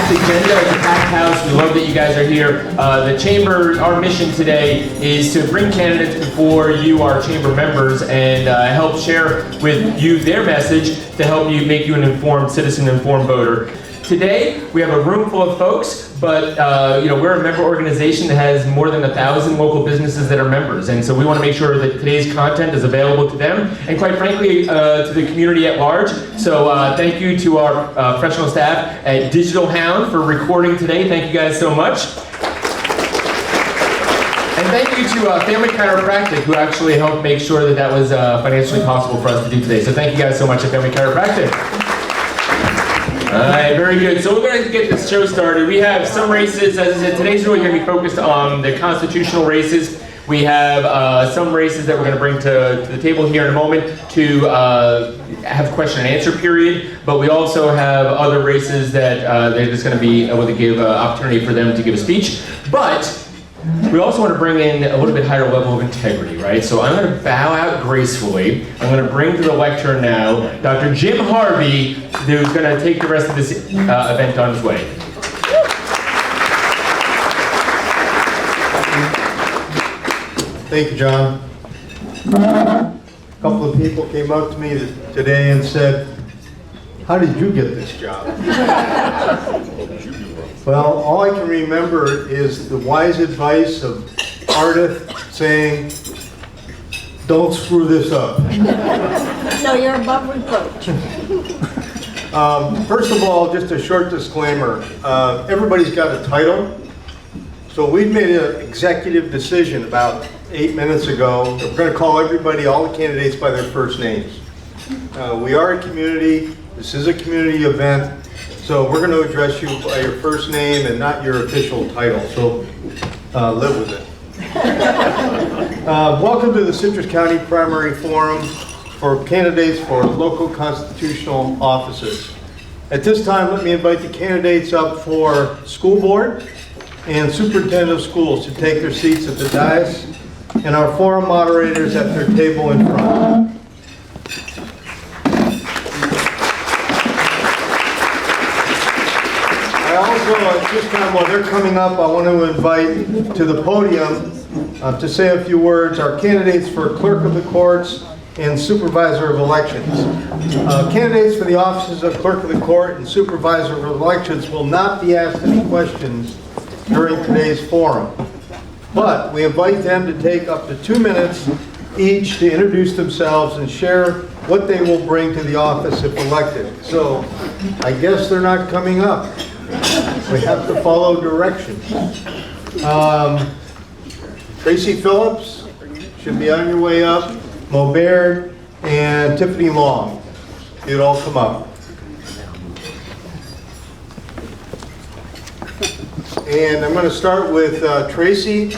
packed agenda. It's a packed house. We love that you guys are here. The chamber, our mission today is to bring candidates before you, our chamber members, and help share with you their message to help you make you an informed citizen, informed voter. Today, we have a room full of folks, but we're a member organization that has more than 1,000 local businesses that are members, and so we want to make sure that today's content is available to them, and quite frankly, to the community at large. So thank you to our professional staff at Digital Hound for recording today. Thank you guys so much. And thank you to Family Chiropractic, who actually helped make sure that that was financially possible for us to do today. So thank you guys so much at Family Chiropractic. All right, very good. So we're going to get this show started. We have some races. As I said, today's really going to be focused on the constitutional races. We have some races that we're going to bring to the table here in a moment to have a question and answer period. But we also have other races that they're just going to be able to give opportunity for them to give a speech. But we also want to bring in a little bit higher level of integrity, right? So I'm going to bow out gracefully. I'm going to bring to the lectern now Dr. Jim Harvey, who's going to take the rest of this event on his way. Thank you, John. A couple of people came up to me today and said, "How did you get this job?" Well, all I can remember is the wise advice of Ardith saying, "Don't screw this up." No, you're above reproach. First of all, just a short disclaimer. Everybody's got a title. So we've made an executive decision about 8 minutes ago that we're going to call everybody, all the candidates, by their first names. We are a community. This is a community event. So we're going to address you by your first name and not your official title, so live with it. Welcome to the Citrus County Primary Forum for candidates for local constitutional offices. At this time, let me invite the candidates up for school board and superintendent of schools to take their seats at the dais, and our forum moderators at their table in front. Also, at this time, while they're coming up, I want to invite to the podium to say a few words our candidates for Clerk of the Courts and Supervisor of Elections. Candidates for the offices of Clerk of the Court and Supervisor of Elections will not be asked any questions during today's forum, but we invite them to take up to 2 minutes each to introduce themselves and share what they will bring to the office if elected. So, I guess they're not coming up. We have to follow directions. Tracy Phillips should be on your way up. Mo Baird and Tiffany Long. You'd all come up. And I'm going to start with Tracy.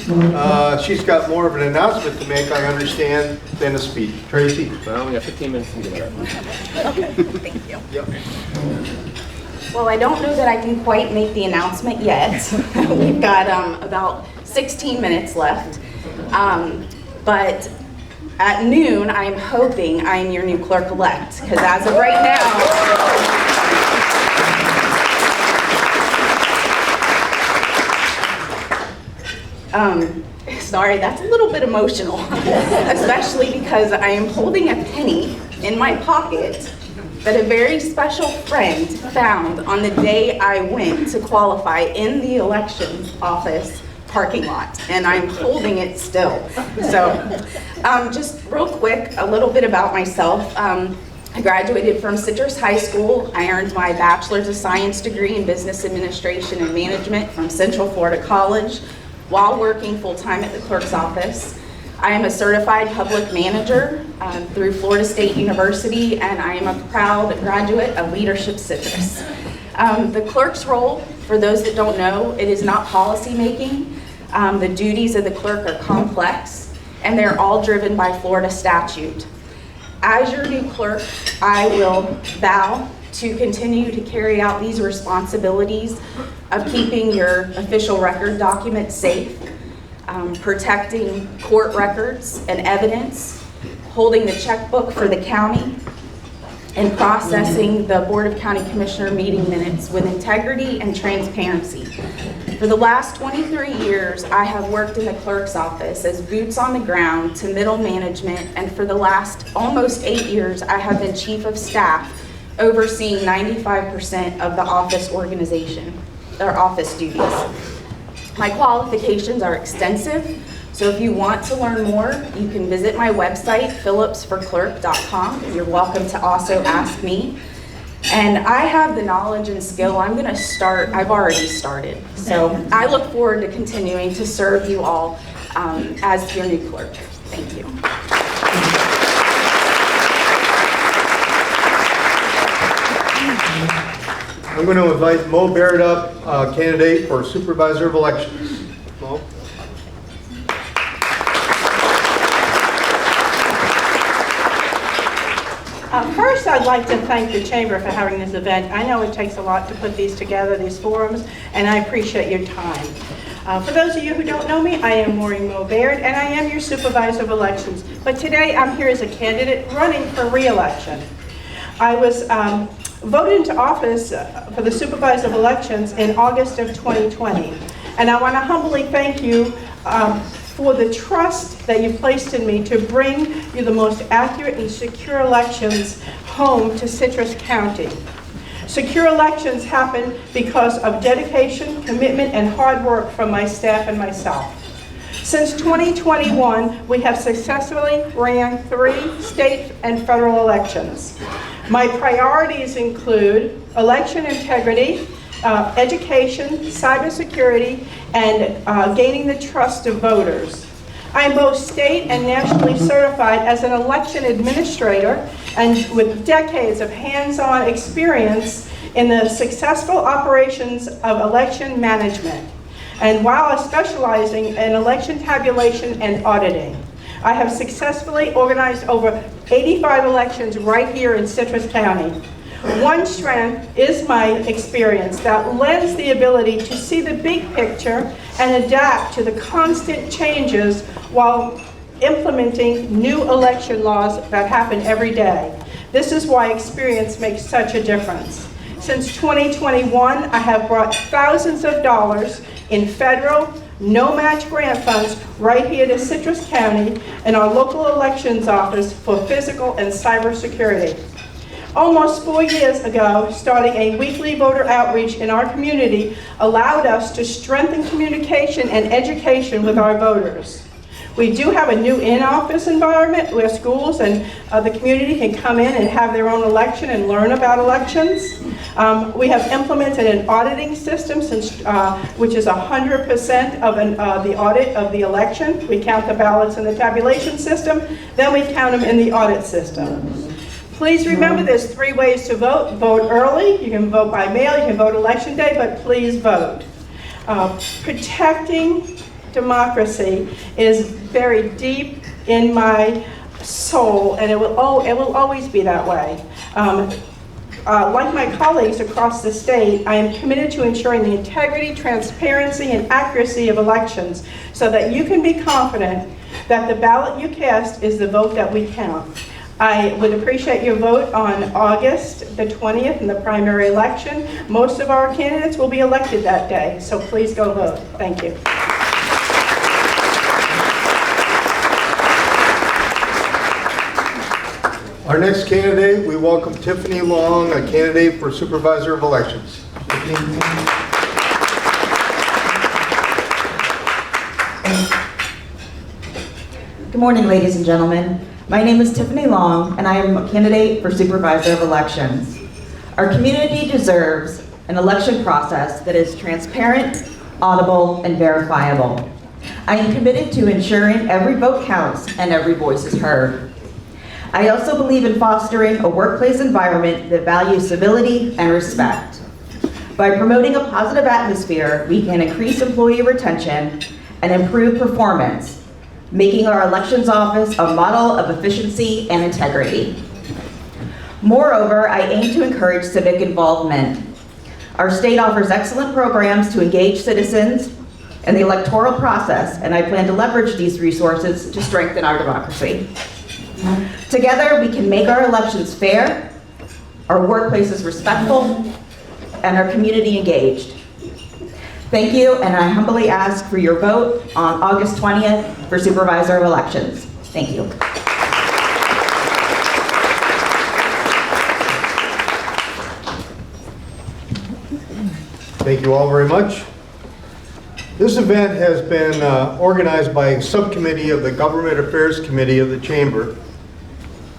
She's got more of an announcement to make, I understand, than a speech. Tracy? Well, we got 15 minutes to get it. Okay, thank you. Yep. Well, I don't know that I can quite make the announcement yet. We've got about 16 minutes left. But at noon, I'm hoping I'm your new clerk-elect, because as of right now, sorry, that's a little bit emotional, especially because I am holding a penny in my pocket that a very special friend found on the day I went to qualify in the election office parking lot, and I'm holding it still. So just real quick, a little bit about myself. I graduated from Citrus High School. I earned my Bachelor's of Science degree in Business Administration and Management from Central Florida College while working full-time at the clerk's office. I am a certified public manager through Florida State University, and I am a proud graduate of Leadership Citrus. The clerk's role, for those that don't know, it is not policy making. The duties of the clerk are complex, and they're all driven by Florida statute. As your new clerk, I will vow to continue to carry out these responsibilities of keeping your official record documents safe, protecting court records and evidence, holding the checkbook for the county, in processing the Board of County Commissioner meeting minutes with integrity and transparency. For the last 23 years, I have worked in the clerk's office as boots on the ground to middle management, and for the last almost 8 years, I have been chief of staff, overseeing 95% of the office organization, or office duties. My qualifications are extensive, so if you want to learn more, you can visit my website, phillipsforclerk.com. You're welcome to also ask me. And I have the knowledge and skill. I've already started. So I look forward to continuing to serve you all as your new clerk. Thank you. I'm going to invite Mo Barrett up, candidate for Supervisor of Elections. Mo? First, I'd like to thank the Chamber for having this event. I know it takes a lot to put these together, these forums, and I appreciate your time. For those of you who don't know me, I am Maureen Mo Baird, and I am your Supervisor of Elections. But today, I'm here as a candidate running for re-election. I was voted into office for the Supervisor of Elections in August of 2020. And I want to humbly thank you for the trust that you placed in me to bring you the most accurate and secure elections home to Citrus County. Secure elections happen because of dedication, commitment, and hard work from my staff and myself. Since 2021, we have successfully ran 3 state and federal elections. My priorities include election integrity, education, cybersecurity, and gaining the trust of voters. I am both state and nationally certified as an election administrator and with decades of hands-on experience in the successful operations of election management, and while specializing in election tabulation and auditing. I have successfully organized over 85 elections right here in Citrus County. One strength is my experience that lends the ability to see the big picture and adapt to the constant changes while implementing new election laws that happen every day. This is why experience makes such a difference. Since 2021, I have brought thousands of dollars in federal, no-match grant funds right here to Citrus County and our local elections office for physical and cybersecurity. Almost 4 years ago, starting a weekly voter outreach in our community allowed us to strengthen communication and education with our voters. We do have a new in-office environment where schools and the community can come in and have their own election and learn about elections. We have implemented an auditing system which is 100% of the audit of the election. We count the ballots in the tabulation system, then we count them in the audit system. Please remember there's 3 ways to vote. Vote early, you can vote by mail, you can vote election day, but please vote. Protecting democracy is very deep in my soul, and it will always be that way. Like my colleagues across the state, I am committed to ensuring the integrity, transparency, and accuracy of elections so that you can be confident that the ballot you cast is the vote that we count. I would appreciate your vote on August the 20th in the primary election. Most of our candidates will be elected that day, so please go vote. Thank you. Our next candidate, we welcome Tiffany Long, a candidate for Supervisor of Elections. Good morning, ladies and gentlemen. My name is Tiffany Long, and I am a candidate for Supervisor of Elections. Our community deserves an election process that is transparent, audible, and verifiable. I am committed to ensuring every vote counts and every voice is heard. I also believe in fostering a workplace environment that values civility and respect. By promoting a positive atmosphere, we can increase employee retention and improve performance, making our elections office a model of efficiency and integrity. Moreover, I aim to encourage civic involvement. Our state offers excellent programs to engage citizens in the electoral process, and I plan to leverage these resources to strengthen our democracy. Together, we can make our elections fair, our workplaces respectful, and our community engaged. Thank you, and I humbly ask for your vote on August 20th for Supervisor of Elections. Thank you. Thank you all very much. This event has been organized by a subcommittee of the Government Affairs Committee of the Chamber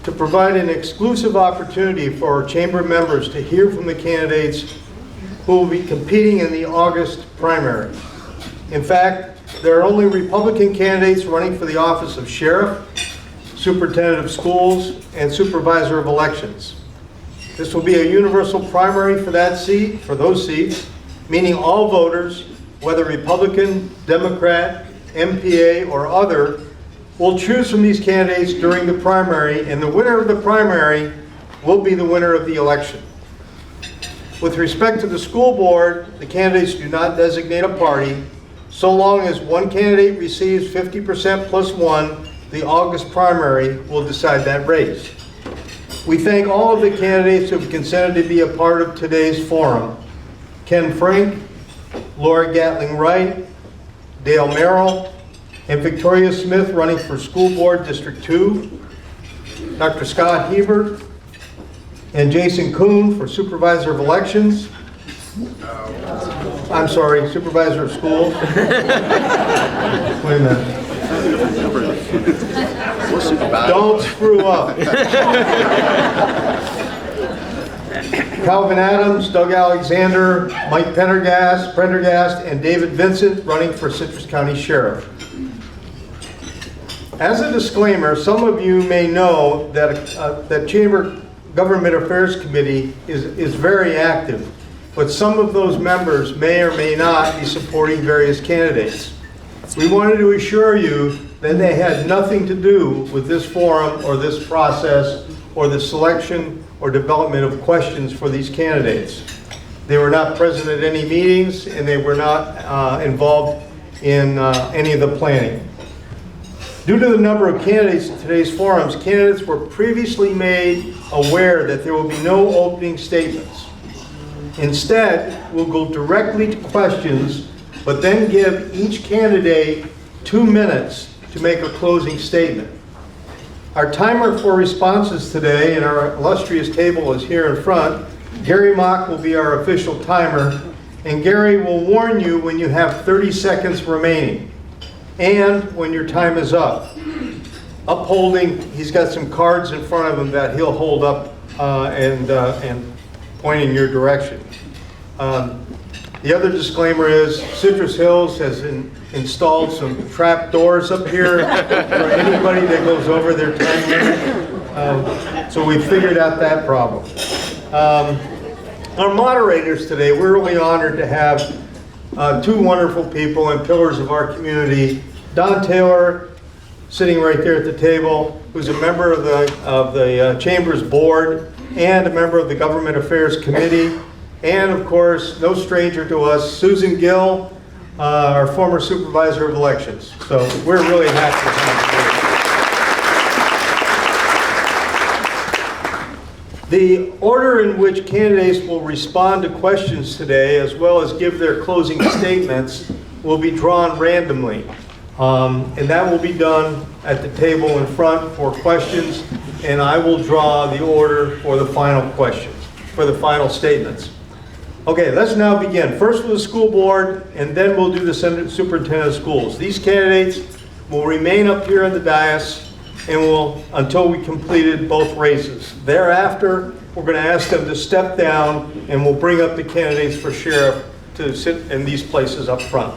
to provide an exclusive opportunity for our Chamber members to hear from the candidates who will be competing in the August primary. In fact, there are only Republican candidates running for the office of Sheriff, Superintendent of Schools, and Supervisor of Elections. This will be a universal primary for that seat, for those seats, meaning all voters, whether Republican, Democrat, MPA, or other, will choose from these candidates during the primary, and the winner of the primary will be the winner of the election. With respect to the school board, the candidates do not designate a party. So long as one candidate receives 50% plus one, the August primary will decide that race. We thank all of the candidates who have consented to be a part of today's forum. Ken Frank, Laura Gatling-Wright, Dale Merrill, and Victoria Smith running for School Board District 2, Dr. Scott Hebert, and Jason Kuhn for Supervisor of Elections. I'm sorry, Supervisor of Schools. Wait a minute. Don't screw up. Calvin Adams, Doug Alexander, Mike Prendergast, and David Vincent running for Citrus County Sheriff. As a disclaimer, some of you may know that that Chamber Government Affairs Committee is very active, but some of those members may or may not be supporting various candidates. We wanted to assure you that they had nothing to do with this forum or this process or the selection or development of questions for these candidates. They were not present at any meetings, and they were not involved in any of the planning. Due to the number of candidates in today's forums, candidates were previously made aware that there will be no opening statements. Instead, we'll go directly to questions, but then give each candidate 2 minutes to make a closing statement. Our timer for responses today, and our illustrious table is here in front. Gary Mock will be our official timer, and Gary will warn you when you have 30 seconds remaining and when your time is up. Upholding, he's got some cards in front of him that he'll hold up and point in your direction. The other disclaimer is Citrus Hills has installed some trap doors up here for anybody that goes over their time limit. So we figured out that problem. Our moderators today, we're really honored to have 2 wonderful people and pillars of our community. Don Taylor, sitting right there at the table, who's a member of the Chamber's board and a member of the Government Affairs Committee. And of course, no stranger to us, Susan Gill, our former Supervisor of Elections. So we're really happy to have you. The order in which candidates will respond to questions today, as well as give their closing statements, will be drawn randomly. And that will be done at the table in front for questions, and I will draw the order for the final questions, for the final statements. Okay, let's now begin. First with the school board, and then we'll do the superintendent of schools. These candidates will remain up here on the dais and will until we completed both races. Thereafter, we're going to ask them to step down, and we'll bring up the candidates for sheriff to sit in these places up front.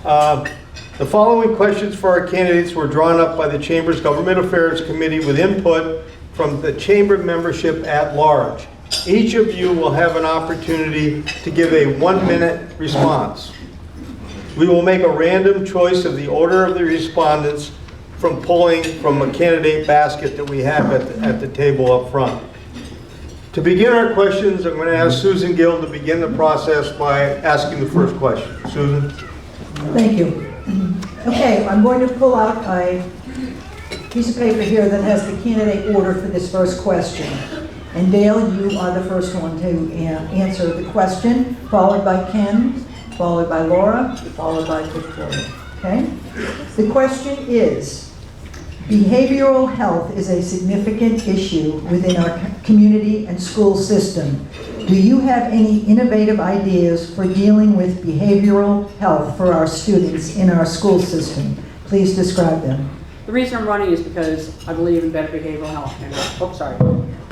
The following questions for our candidates were drawn up by the Chamber's Government Affairs Committee with input from the Chamber membership at large. Each of you will have an opportunity to give a 1-minute response. We will make a random choice of the order of the respondents from pulling from a candidate basket that we have at the table up front. To begin our questions, I'm going to ask Susan Gill to begin the process by asking the first question. Susan? Thank you. Okay, I'm going to pull out a piece of paper here that has the candidate order for this first question. And Dale, you are the first one to answer the question, followed by Ken, followed by Laura, followed by Victoria. Okay? The question is, behavioral health is a significant issue within our community and school system. Do you have any innovative ideas for dealing with behavioral health for our students in our school system? Please describe them. The reason I'm running is because I believe in better behavioral health.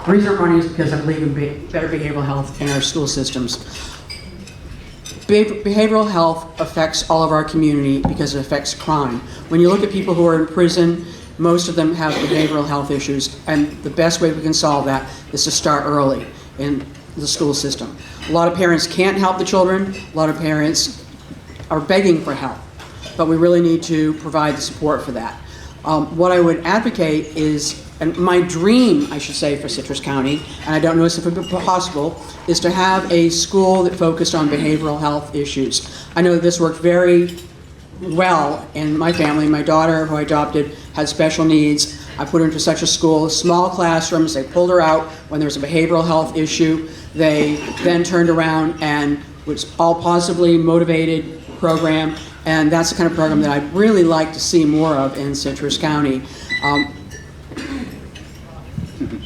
The reason I'm running is because I believe in better behavioral health in our school systems. Behavioral health affects all of our community because it affects crime. When you look at people who are in prison, most of them have behavioral health issues, and the best way we can solve that is to start early in the school system. A lot of parents can't help the children. A lot of parents are begging for help, but we really need to provide the support for that. What I would advocate is, and my dream, I should say, for Citrus County, and I don't know if it would be possible, is to have a school that focused on behavioral health issues. I know that this worked very well in my family. My daughter, who I adopted, had special needs. I put her into such a school, small classrooms. They pulled her out when there was a behavioral health issue. They then turned around and was all positively motivated program, and that's the kind of program that I'd really like to see more of in Citrus County.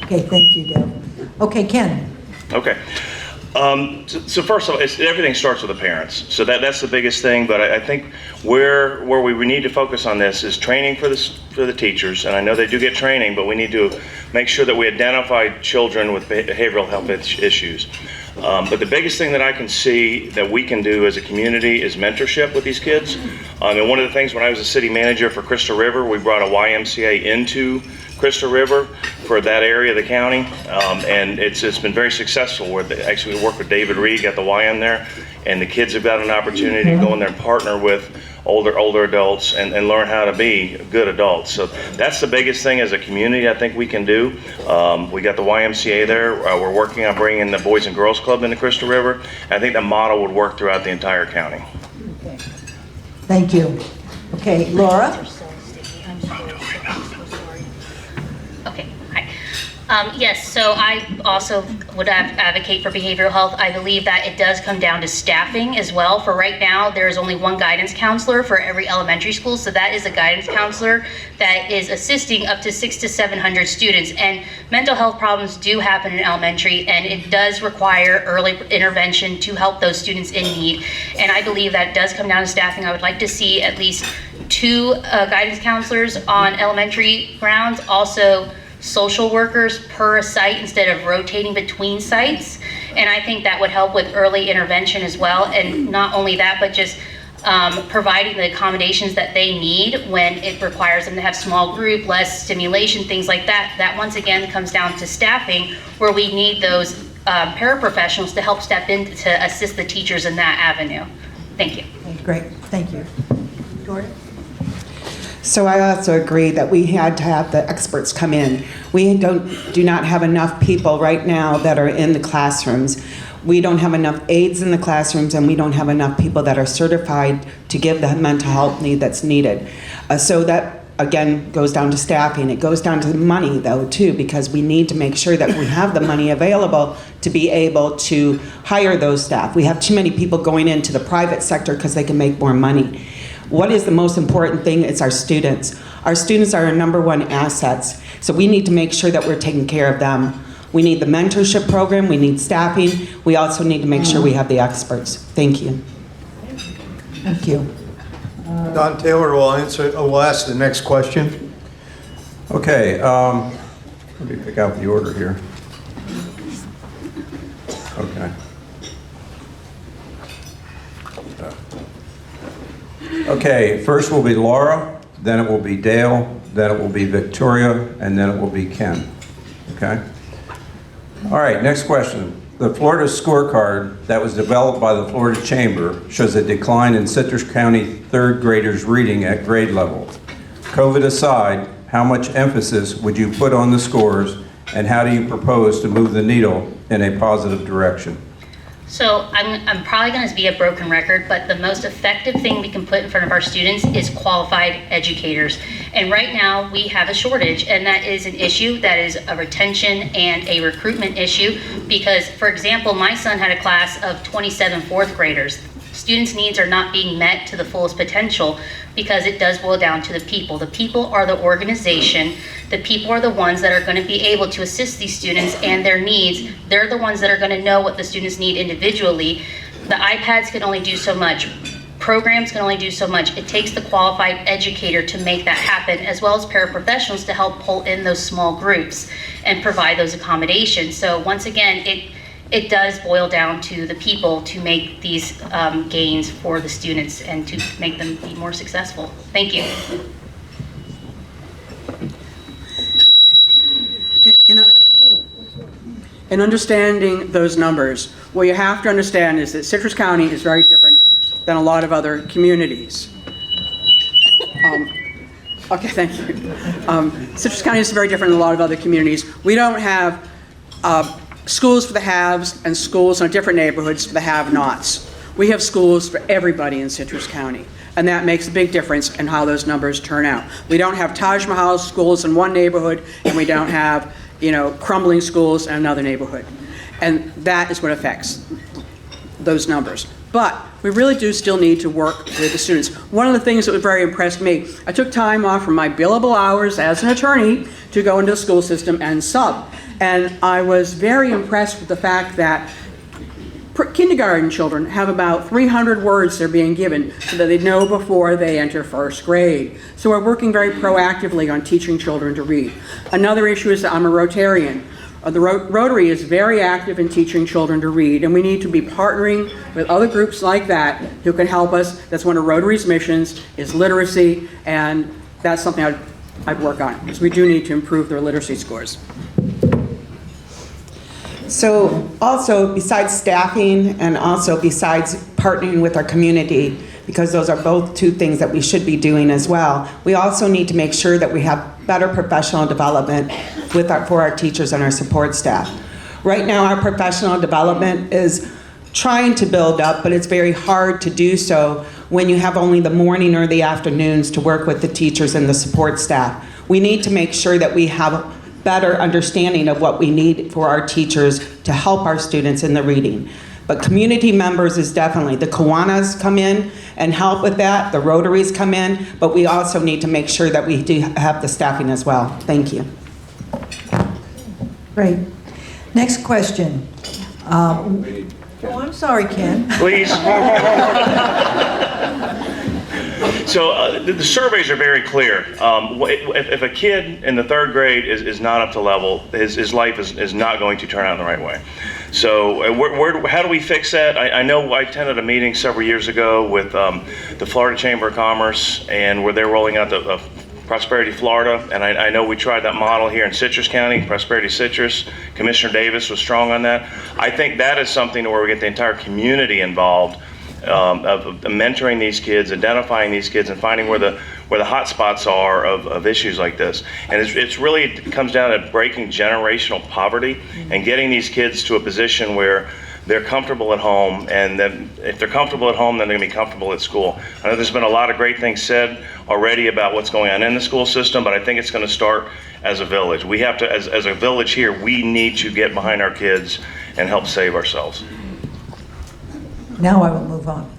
Okay, thank you, Dale. Okay, Ken. Okay. So first of all, everything starts with the parents. So that's the biggest thing. But I think where we need to focus on this is training for the teachers. And I know they do get training, but we need to make sure that we identify children with behavioral health issues. But the biggest thing that I can see that we can do as a community is mentorship with these kids. And one of the things, when I was a city manager for Crystal River, we brought a YMCA into Crystal River for that area of the county, and it's been very successful. Actually, we work with David Reed at the YM there, and the kids have got an opportunity to go in there and partner with older adults and learn how to be good adults. So that's the biggest thing as a community I think we can do. We got the YMCA there. We're working on bringing the Boys and Girls Club into Crystal River. I think the model would work throughout the entire county. Okay. Thank you. Okay, Laura? Okay, hi. Yes, so I also would advocate for behavioral health. I believe that it does come down to staffing as well. For right now, there is only one guidance counselor for every elementary school, so that is a guidance counselor that is assisting up to 600 to 700 students. And mental health problems do happen in elementary, and it does require early intervention to help those students in need. And I believe that does come down to staffing. I would like to see at least 2 guidance counselors on elementary grounds, also social workers per site instead of rotating between sites. And I think that would help with early intervention as well. And not only that, but just providing the accommodations that they need when it requires them to have small group, less stimulation, things like that. That once again comes down to staffing, where we need those paraprofessionals to help step in to assist the teachers in that avenue. Thank you. Okay, great, thank you. Victoria? So I also agree that we had to have the experts come in. We do not have enough people right now that are in the classrooms. We don't have enough aides in the classrooms, and we don't have enough people that are certified to give the mental health need that's needed. So that, again, goes down to staffing. It goes down to money, though, too, because we need to make sure that we have the money available to be able to hire those staff. We have too many people going into the private sector because they can make more money. What is the most important thing? It's our students. Our students are our #1 assets, so we need to make sure that we're taking care of them. We need the mentorship program, we need staffing, we also need to make sure we have the experts. Thank you. Thank you. Don Taylor will ask the next question. Okay, let me pick out the order here. Okay. Okay, first will be Laura, then it will be Dale, then it will be Victoria, and then it will be Ken. Okay? All right, next question. The Florida scorecard that was developed by the Florida Chamber shows a decline in Citrus County third graders' reading at grade level. COVID aside, how much emphasis would you put on the scores, and how do you propose to move the needle in a positive direction? So I'm probably going to be a broken record, but the most effective thing we can put in front of our students is qualified educators. And right now we have a shortage, and that is an issue. That is a retention and a recruitment issue because, for example, my son had a class of 27 fourth graders. Students' needs are not being met to the fullest potential because it does boil down to the people. The people are the organization. The people are the ones that are going to be able to assist these students and their needs. They're the ones that are going to know what the students need individually. The iPads can only do so much. Programs can only do so much. It takes the qualified educator to make that happen, as well as paraprofessionals to help pull in those small groups and provide those accommodations. So once again, it does boil down to the people to make these gains for the students and to make them be more successful. Thank you. In understanding those numbers, what you have to understand is that Citrus County is very different than a lot of other communities. Okay, thank you. Citrus County is very different than a lot of other communities. We don't have schools for the haves and schools in different neighborhoods for the have-nots. We have schools for everybody in Citrus County, and that makes a big difference in how those numbers turn out. We don't have Taj Mahal schools in one neighborhood, and we don't have, crumbling schools in another neighborhood. And that is what affects those numbers. But we really do still need to work with the students. One of the things that very impressed me, I took time off from my billable hours as an attorney to go into the school system and sub. And I was very impressed with the fact that kindergarten children have about 300 words they're being given so that they know before they enter first grade. So we're working very proactively on teaching children to read. Another issue is that I'm a Rotarian. The Rotary is very active in teaching children to read, and we need to be partnering with other groups like that who can help us. That's one of Rotary's missions, is literacy, and that's something I'd work on, because we do need to improve their literacy scores. So also, besides staffing and also besides partnering with our community, because those are both two things that we should be doing as well, we also need to make sure that we have better professional development for our teachers and our support staff. Right now, our professional development is trying to build up, but it's very hard to do so when you have only the morning or the afternoons to work with the teachers and the support staff. We need to make sure that we have better understanding of what we need for our teachers to help our students in the reading. But community members is definitely, the Kiwanis come in and help with that, the Rotaries come in, but we also need to make sure that we do have the staffing as well. Thank you. Great. Next question. I'm sorry, Ken. Please. So the surveys are very clear. If a kid in the third grade is not up to level, his life is not going to turn out in the right way. So how do we fix that? I know I attended a meeting several years ago with the Florida Chamber of Commerce, and where they're rolling out the Prosperity Florida, and I know we tried that model here in Citrus County, Prosperity Citrus. Commissioner Davis was strong on that. I think that is something where we get the entire community involved, of mentoring these kids, identifying these kids, and finding where the hot spots are of issues like this. And it comes down to breaking generational poverty and getting these kids to a position where they're comfortable at home, and then if they're comfortable at home, then they're going to be comfortable at school. I know there's been a lot of great things said already about what's going on in the school system, but I think it's going to start as a village. We have to, as a village here, we need to get behind our kids and help save ourselves. Now I will move on.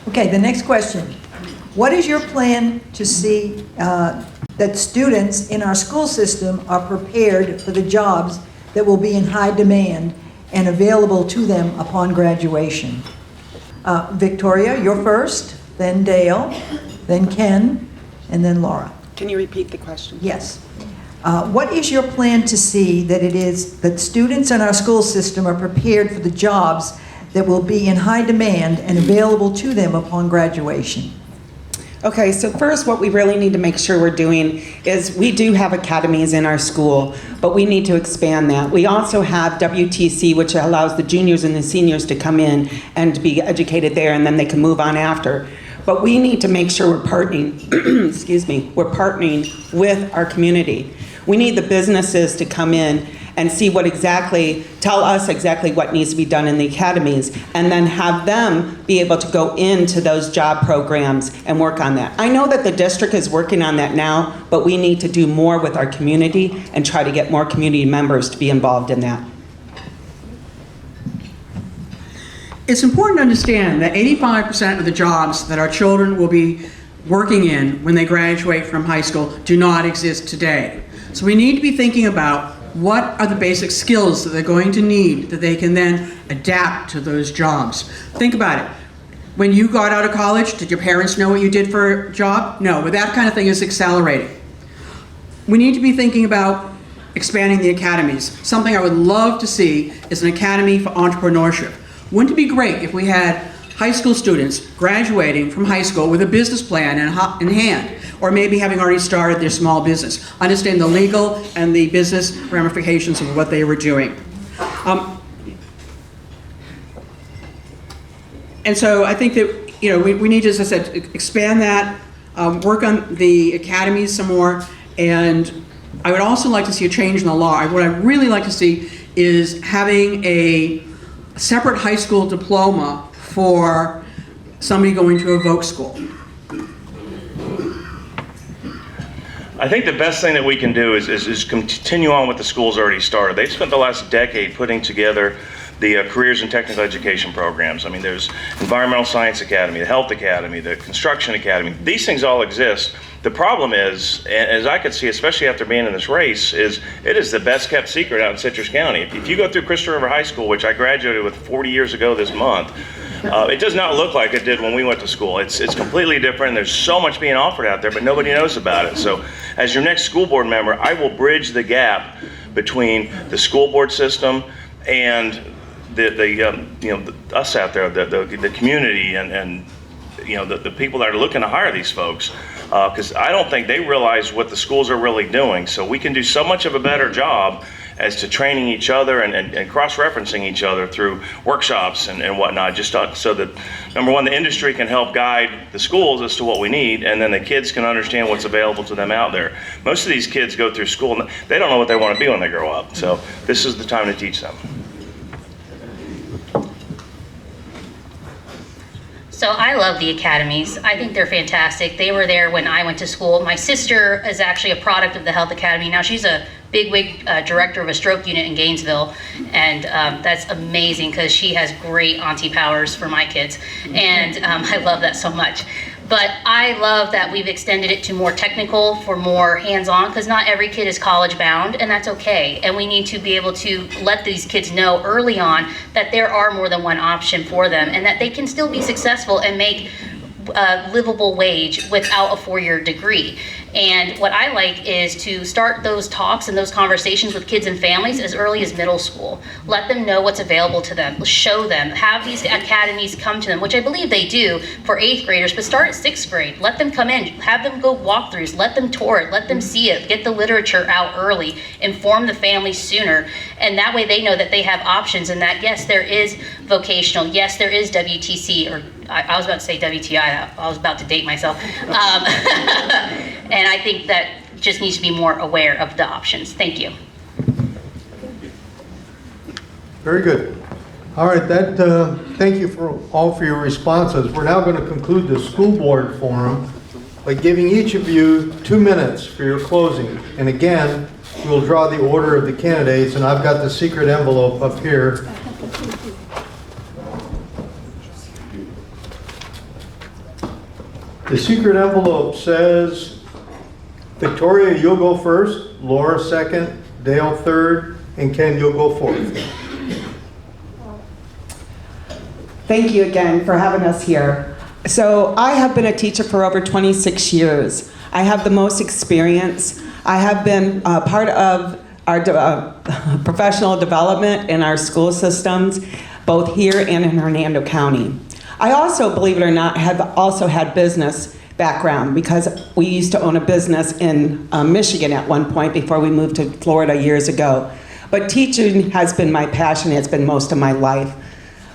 Okay, the next question. What is your plan to see that students in our school system are prepared for the jobs that will be in high demand and available to them upon graduation? Victoria, you're first, then Dale, then Ken, and then Laura. Can you repeat the question? Yes. What is your plan to see that students in our school system are prepared for the jobs that will be in high demand and available to them upon graduation? Okay, so first what we really need to make sure we're doing is we do have academies in our school, but we need to expand that. We also have WTC, which allows the juniors and the seniors to come in and to be educated there, and then they can move on after. But we need to make sure we're partnering, we're partnering with our community. We need the businesses to come in and see tell us exactly what needs to be done in the academies, and then have them be able to go into those job programs and work on that. I know that the district is working on that now, but we need to do more with our community and try to get more community members to be involved in that. It's important to understand that 85% of the jobs that our children will be working in when they graduate from high school do not exist today. So we need to be thinking about what are the basic skills that they're going to need that they can then adapt to those jobs. Think about it. When you got out of college, did your parents know what you did for a job? No, but that kind of thing is accelerating. We need to be thinking about expanding the academies. Something I would love to see is an academy for entrepreneurship. Wouldn't it be great if we had high school students graduating from high school with a business plan in hand, or maybe having already started their small business, understand the legal and the business ramifications of what they were doing. And so I think that we need to, as I said, expand that, work on the academies some more, and I would also like to see a change in the law. What I'd really like to see is having a separate high school diploma for somebody going to a voc school. I think the best thing that we can do is continue on what the school's already started. They've spent the last decade putting together the careers and technical education programs. I mean, there's Environmental Science Academy, the Health Academy, the Construction Academy. These things all exist. The problem is, as I could see, especially after being in this race, is it is the best kept secret out in Citrus County. If you go through Crystal River High School, which I graduated with 40 years ago this month, it does not look like it did when we went to school. It's completely different. There's so much being offered out there, but nobody knows about it. So as your next school board member, I will bridge the gap between the school board system and us out there, the community, and the people that are looking to hire these folks, because I don't think they realize what the schools are really doing. So we can do so much of a better job as to training each other and cross-referencing each other through workshops and whatnot, just so that, number one, the industry can help guide the schools as to what we need, and then the kids can understand what's available to them out there. Most of these kids go through school and they don't know what they want to be when they grow up, so this is the time to teach them. So I love the academies. I think they're fantastic. They were there when I went to school. My sister is actually a product of the Health Academy. Now she's a bigwig director of a stroke unit in Gainesville, and that's amazing because she has great auntie powers for my kids, and I love that so much. But I love that we've extended it to more technical, for more hands-on, because not every kid is college bound, and that's okay. And we need to be able to let these kids know early on that there are more than one option for them, and that they can still be successful and make a livable wage without a four-year degree. And what I like is to start those talks and those conversations with kids and families as early as middle school. Let them know what's available to them, show them, have these academies come to them, which I believe they do for 8th graders, but start at 6th grade. Let them come in, have them go walkthroughs, let them tour it, let them see it, get the literature out early, inform the families sooner, and that way they know that they have options, and that yes, there is vocational, yes, there is WTC, or I was about to say WTI, I was about to date myself. And I think that just needs to be more aware of the options. Thank you. Very good. All right, thank you for your responses. We're now going to conclude the school board forum by giving each of you 2 minutes for your closing. And again, we'll draw the order of the candidates, and I've got the secret envelope up here. The secret envelope says, Victoria, you'll go first, Laura second, Dale third, and Ken, you'll go fourth. Thank you again for having us here. So I have been a teacher for over 26 years. I have the most experience. I have been part of our professional development in our school systems, both here and in Hernando County. I also, believe it or not, have also had business background because we used to own a business in Michigan at one point before we moved to Florida years ago. But teaching has been my passion. It's been most of my life.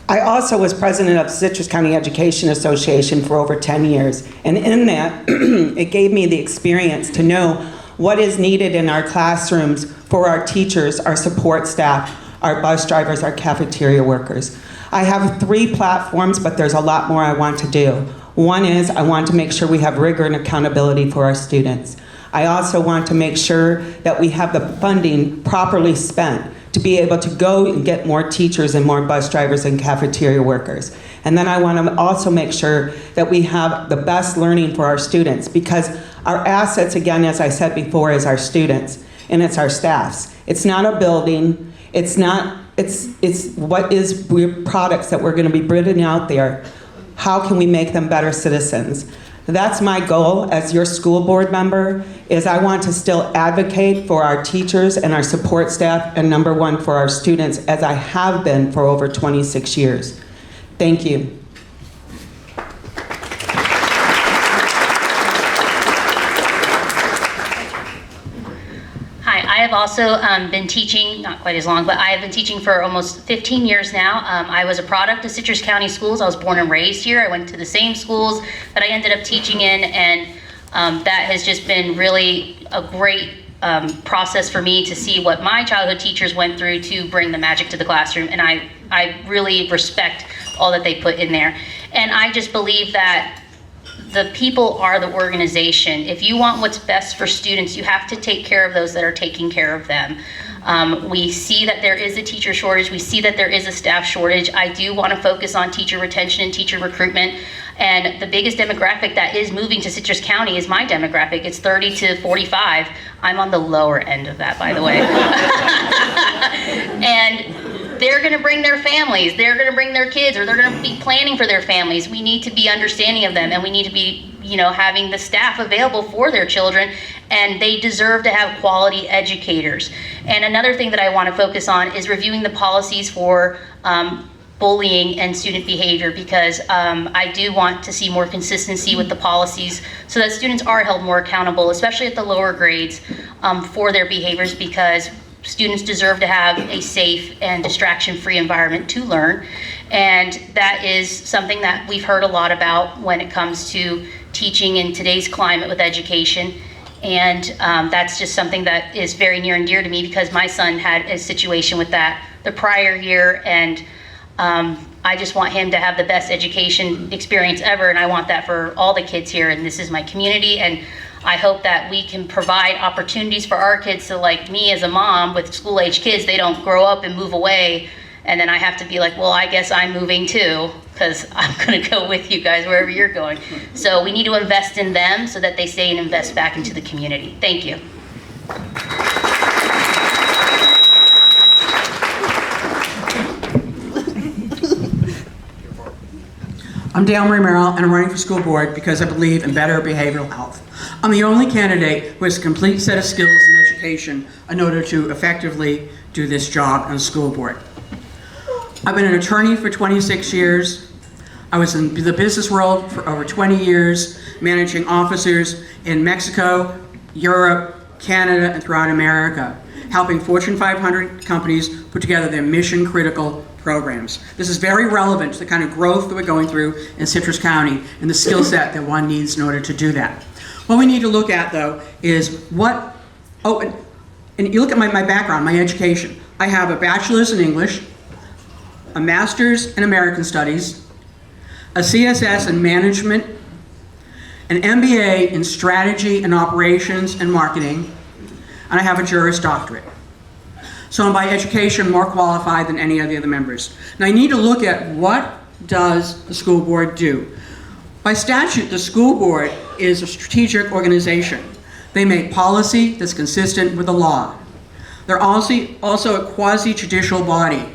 I also was president of Citrus County Education Association for over 10 years. And in that, it gave me the experience to know what is needed in our classrooms for our teachers, our support staff, our bus drivers, our cafeteria workers. I have 3 platforms, but there's a lot more I want to do. One is I want to make sure we have rigor and accountability for our students. I also want to make sure that we have the funding properly spent to be able to go and get more teachers and more bus drivers and cafeteria workers. And then I want to also make sure that we have the best learning for our students, because our assets, again, as I said before, is our students and it's our staffs. It's not a building. It's what is products that we're going to be putting out there. How can we make them better citizens? That's my goal as your school board member, is I want to still advocate for our teachers and our support staff, and number 1 for our students, as I have been for over 26 years. Thank you. Hi, I have also been teaching, not quite as long, but I have been teaching for almost 15 years now. I was a product of Citrus County Schools. I was born and raised here. I went to the same schools that I ended up teaching in, and that has just been really a great process for me to see what my childhood teachers went through to bring the magic to the classroom, and I really respect all that they put in there. And I just believe that the people are the organization. If you want what's best for students, you have to take care of those that are taking care of them. We see that there is a teacher shortage. We see that there is a staff shortage. I do want to focus on teacher retention and teacher recruitment. And the biggest demographic that is moving to Citrus County is my demographic. It's 30 to 45. I'm on the lower end of that, by the way. And they're going to bring their families, they're going to bring their kids, or they're going to be planning for their families. We need to be understanding of them, and we need to be, having the staff available for their children, and they deserve to have quality educators. And another thing that I want to focus on is reviewing the policies for bullying and student behavior, because I do want to see more consistency with the policies so that students are held more accountable, especially at the lower grades, for their behaviors, because students deserve to have a safe and distraction-free environment to learn. And that is something that we've heard a lot about when it comes to teaching in today's climate with education. And that's just something that is very near and dear to me, because my son had a situation with that the prior year, and I just want him to have the best education experience ever, and I want that for all the kids here, and this is my community, and I hope that we can provide opportunities for our kids, so like me as a mom with school-age kids, they don't grow up and move away, and then I have to be like, well, I guess I'm moving too, because I'm going to go with you guys wherever you're going. So we need to invest in them so that they stay and invest back into the community. Thank you. I'm Dale Marie Merrill, and I'm running for school board because I believe in better behavioral health. I'm the only candidate who has a complete set of skills and education in order to effectively do this job on the school board. I've been an attorney for 26 years. I was in the business world for over 20 years, managing officers in Mexico, Europe, Canada, and throughout America, helping Fortune 500 companies put together their mission-critical programs. This is very relevant to the kind of growth that we're going through in Citrus County and the skill set that one needs in order to do that. What we need to look at, though, is and you look at my background, my education. I have a bachelor's in English, a master's in American Studies, a CSS in management, an MBA in strategy and operations and marketing, and I have a Juris Doctorate. So I'm by education more qualified than any of the other members. Now you need to look at what does the school board do. By statute, the school board is a strategic organization. They make policy that's consistent with the law. They're also a quasi-judicial body.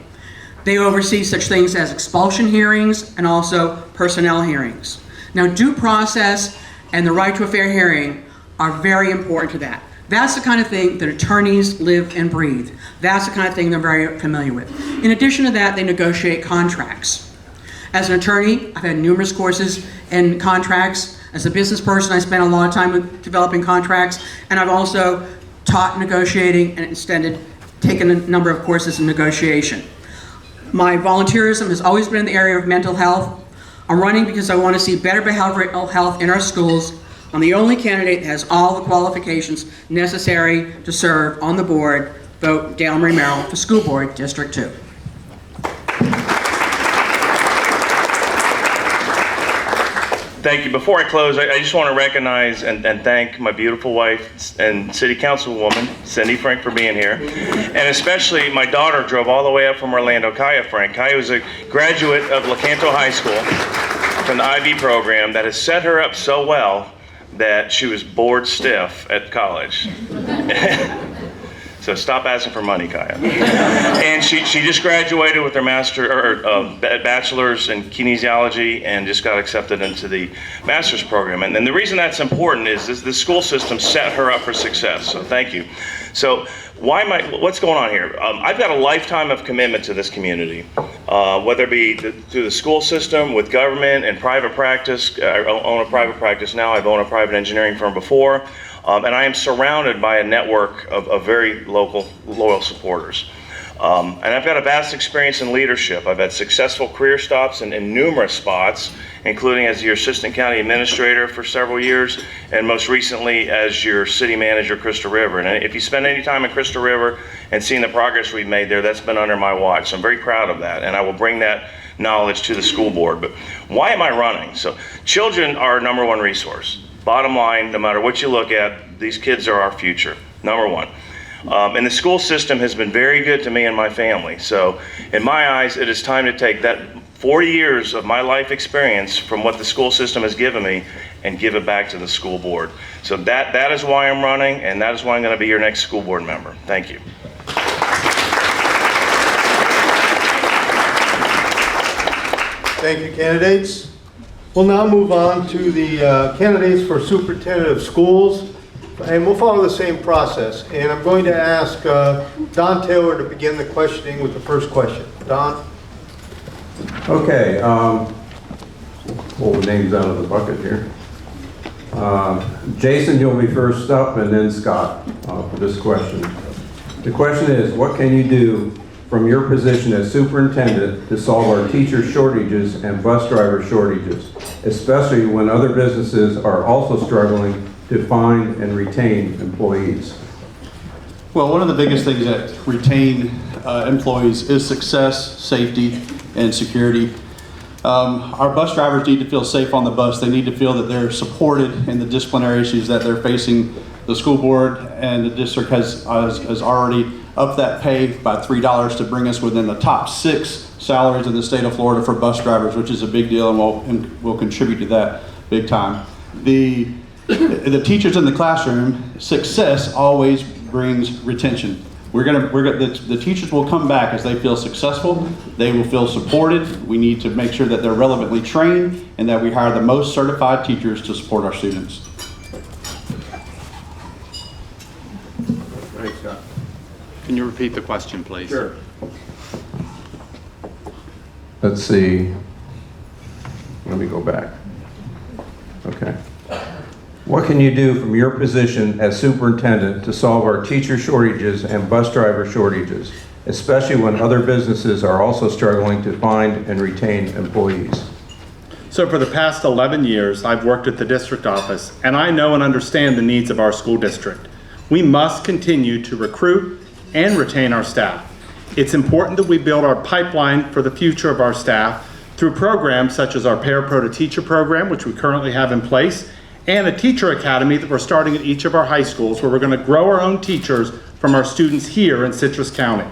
They oversee such things as expulsion hearings and also personnel hearings. Now due process and the right to a fair hearing are very important to that. That's the kind of thing that attorneys live and breathe. That's the kind of thing they're very familiar with. In addition to that, they negotiate contracts. As an attorney, I've had numerous courses in contracts. As a business person, I spent a lot of time with developing contracts, and I've also taught negotiating and taken a number of courses in negotiation. My volunteerism has always been in the area of mental health. I'm running because I want to see better behavioral health in our schools. I'm the only candidate that has all the qualifications necessary to serve on the board. Vote Dale Marie Merrill for School Board, District 2. Thank you. Before I close, I just want to recognize and thank my beautiful wife and City Councilwoman, Cindy Frank, for being here. And especially my daughter drove all the way up from Orlando, Kaya Frank. Kaya was a graduate of LaCanto High School from the IB program that has set her up so well that she was bored stiff at college. So stop asking for money, Kaya. And she just graduated with her bachelor's in kinesiology and just got accepted into the master's program. And the reason that's important is the school system set her up for success. So thank you. So what's going on here? I've got a lifetime of commitment to this community, whether it be through the school system, with government, and private practice. I own a private practice now. I've owned a private engineering firm before. And I am surrounded by a network of very loyal supporters. And I've got a vast experience in leadership. I've had successful career stops in numerous spots, including as your assistant county administrator for several years, and most recently as your city manager, Crystal River. And if you spend any time in Crystal River and seen the progress we've made there, that's been under my watch. So I'm very proud of that, and I will bring that knowledge to the school board. But why am I running? So children are our number one resource. Bottom line, no matter what you look at, these kids are our future, number one. And the school system has been very good to me and my family. So in my eyes, it is time to take that 40 years of my life experience from what the school system has given me and give it back to the school board. So that is why I'm running, and that is why I'm going to be your next school board member. Thank you. Thank you, candidates. We'll now move on to the candidates for Superintendent of Schools, and we'll follow the same process. And I'm going to ask Don Taylor to begin the questioning with the first question. Don? Okay, pull the names out of the bucket here. Jason, you'll be first up, and then Scott for this question. The question is, what can you do from your position as superintendent to solve our teacher shortages and bus driver shortages, especially when other businesses are also struggling to find and retain employees? Well, one of the biggest things that retain employees is success, safety, and security. Our bus drivers need to feel safe on the bus. They need to feel that they're supported in the disciplinary issues that they're facing. The school board and the district has already upped that pay by $3 to bring us within the top 6 salaries in the state of Florida for bus drivers, which is a big deal, and we'll contribute to that big time. The teachers in the classroom, success always brings retention. The teachers will come back as they feel successful. They will feel supported. We need to make sure that they're relevantly trained and that we hire the most certified teachers to support our students. Right, Scott. Can you repeat the question, please? Sure. Let's see. Let me go back. Okay. What can you do from your position as superintendent to solve our teacher shortages and bus driver shortages, especially when other businesses are also struggling to find and retain employees? So for the past 11 years, I've worked at the district office, and I know and understand the needs of our school district. We must continue to recruit and retain our staff. It's important that we build our pipeline for the future of our staff through programs such as our Parapro to Teacher program, which we currently have in place, and a teacher academy that we're starting at each of our high schools, where we're going to grow our own teachers from our students here in Citrus County.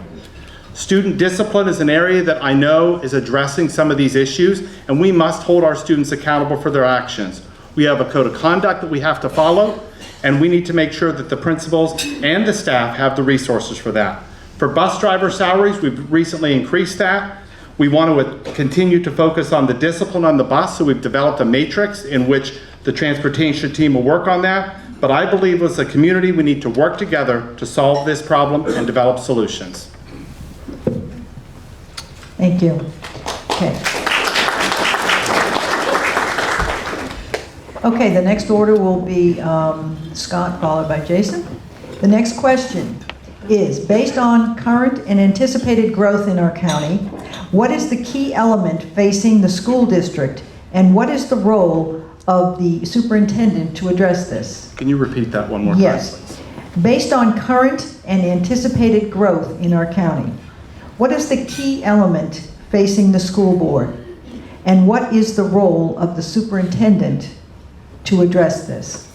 Student discipline is an area that I know is addressing some of these issues, and we must hold our students accountable for their actions. We have a code of conduct that we have to follow, and we need to make sure that the principals and the staff have the resources for that. For bus driver salaries, we've recently increased that. We want to continue to focus on the discipline on the bus, so we've developed a matrix in which the transportation team will work on that. But I believe as a community, we need to work together to solve this problem and develop solutions. Thank you. Okay. Okay, the next order will be Scott, followed by Jason. The next question is, based on current and anticipated growth in our county, what is the key element facing the school district, and what is the role of the superintendent to address this. Can you repeat that one more time, Yes. please? Based on current and anticipated growth in our county, what is the key element facing the school board? And what is the role of the superintendent to address this?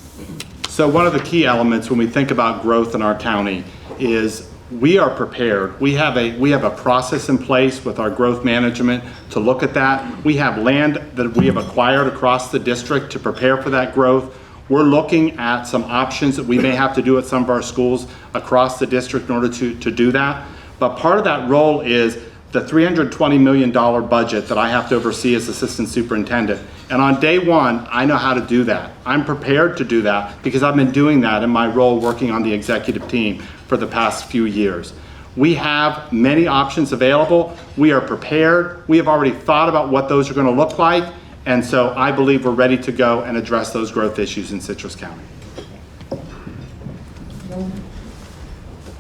So one of the key elements when we think about growth in our county is we are prepared. We have a process in place with our growth management to look at that. We have land that we have acquired across the district to prepare for that growth. We're looking at some options that we may have to do at some of our schools across the district in order to do that. But part of that role is the $320 million budget that I have to oversee as assistant superintendent. And on day one, I know how to do that. I'm prepared to do that because I've been doing that in my role working on the executive team for the past few years. We have many options available. We are prepared. We have already thought about what those are going to look like. And so I believe we're ready to go and address those growth issues in Citrus County.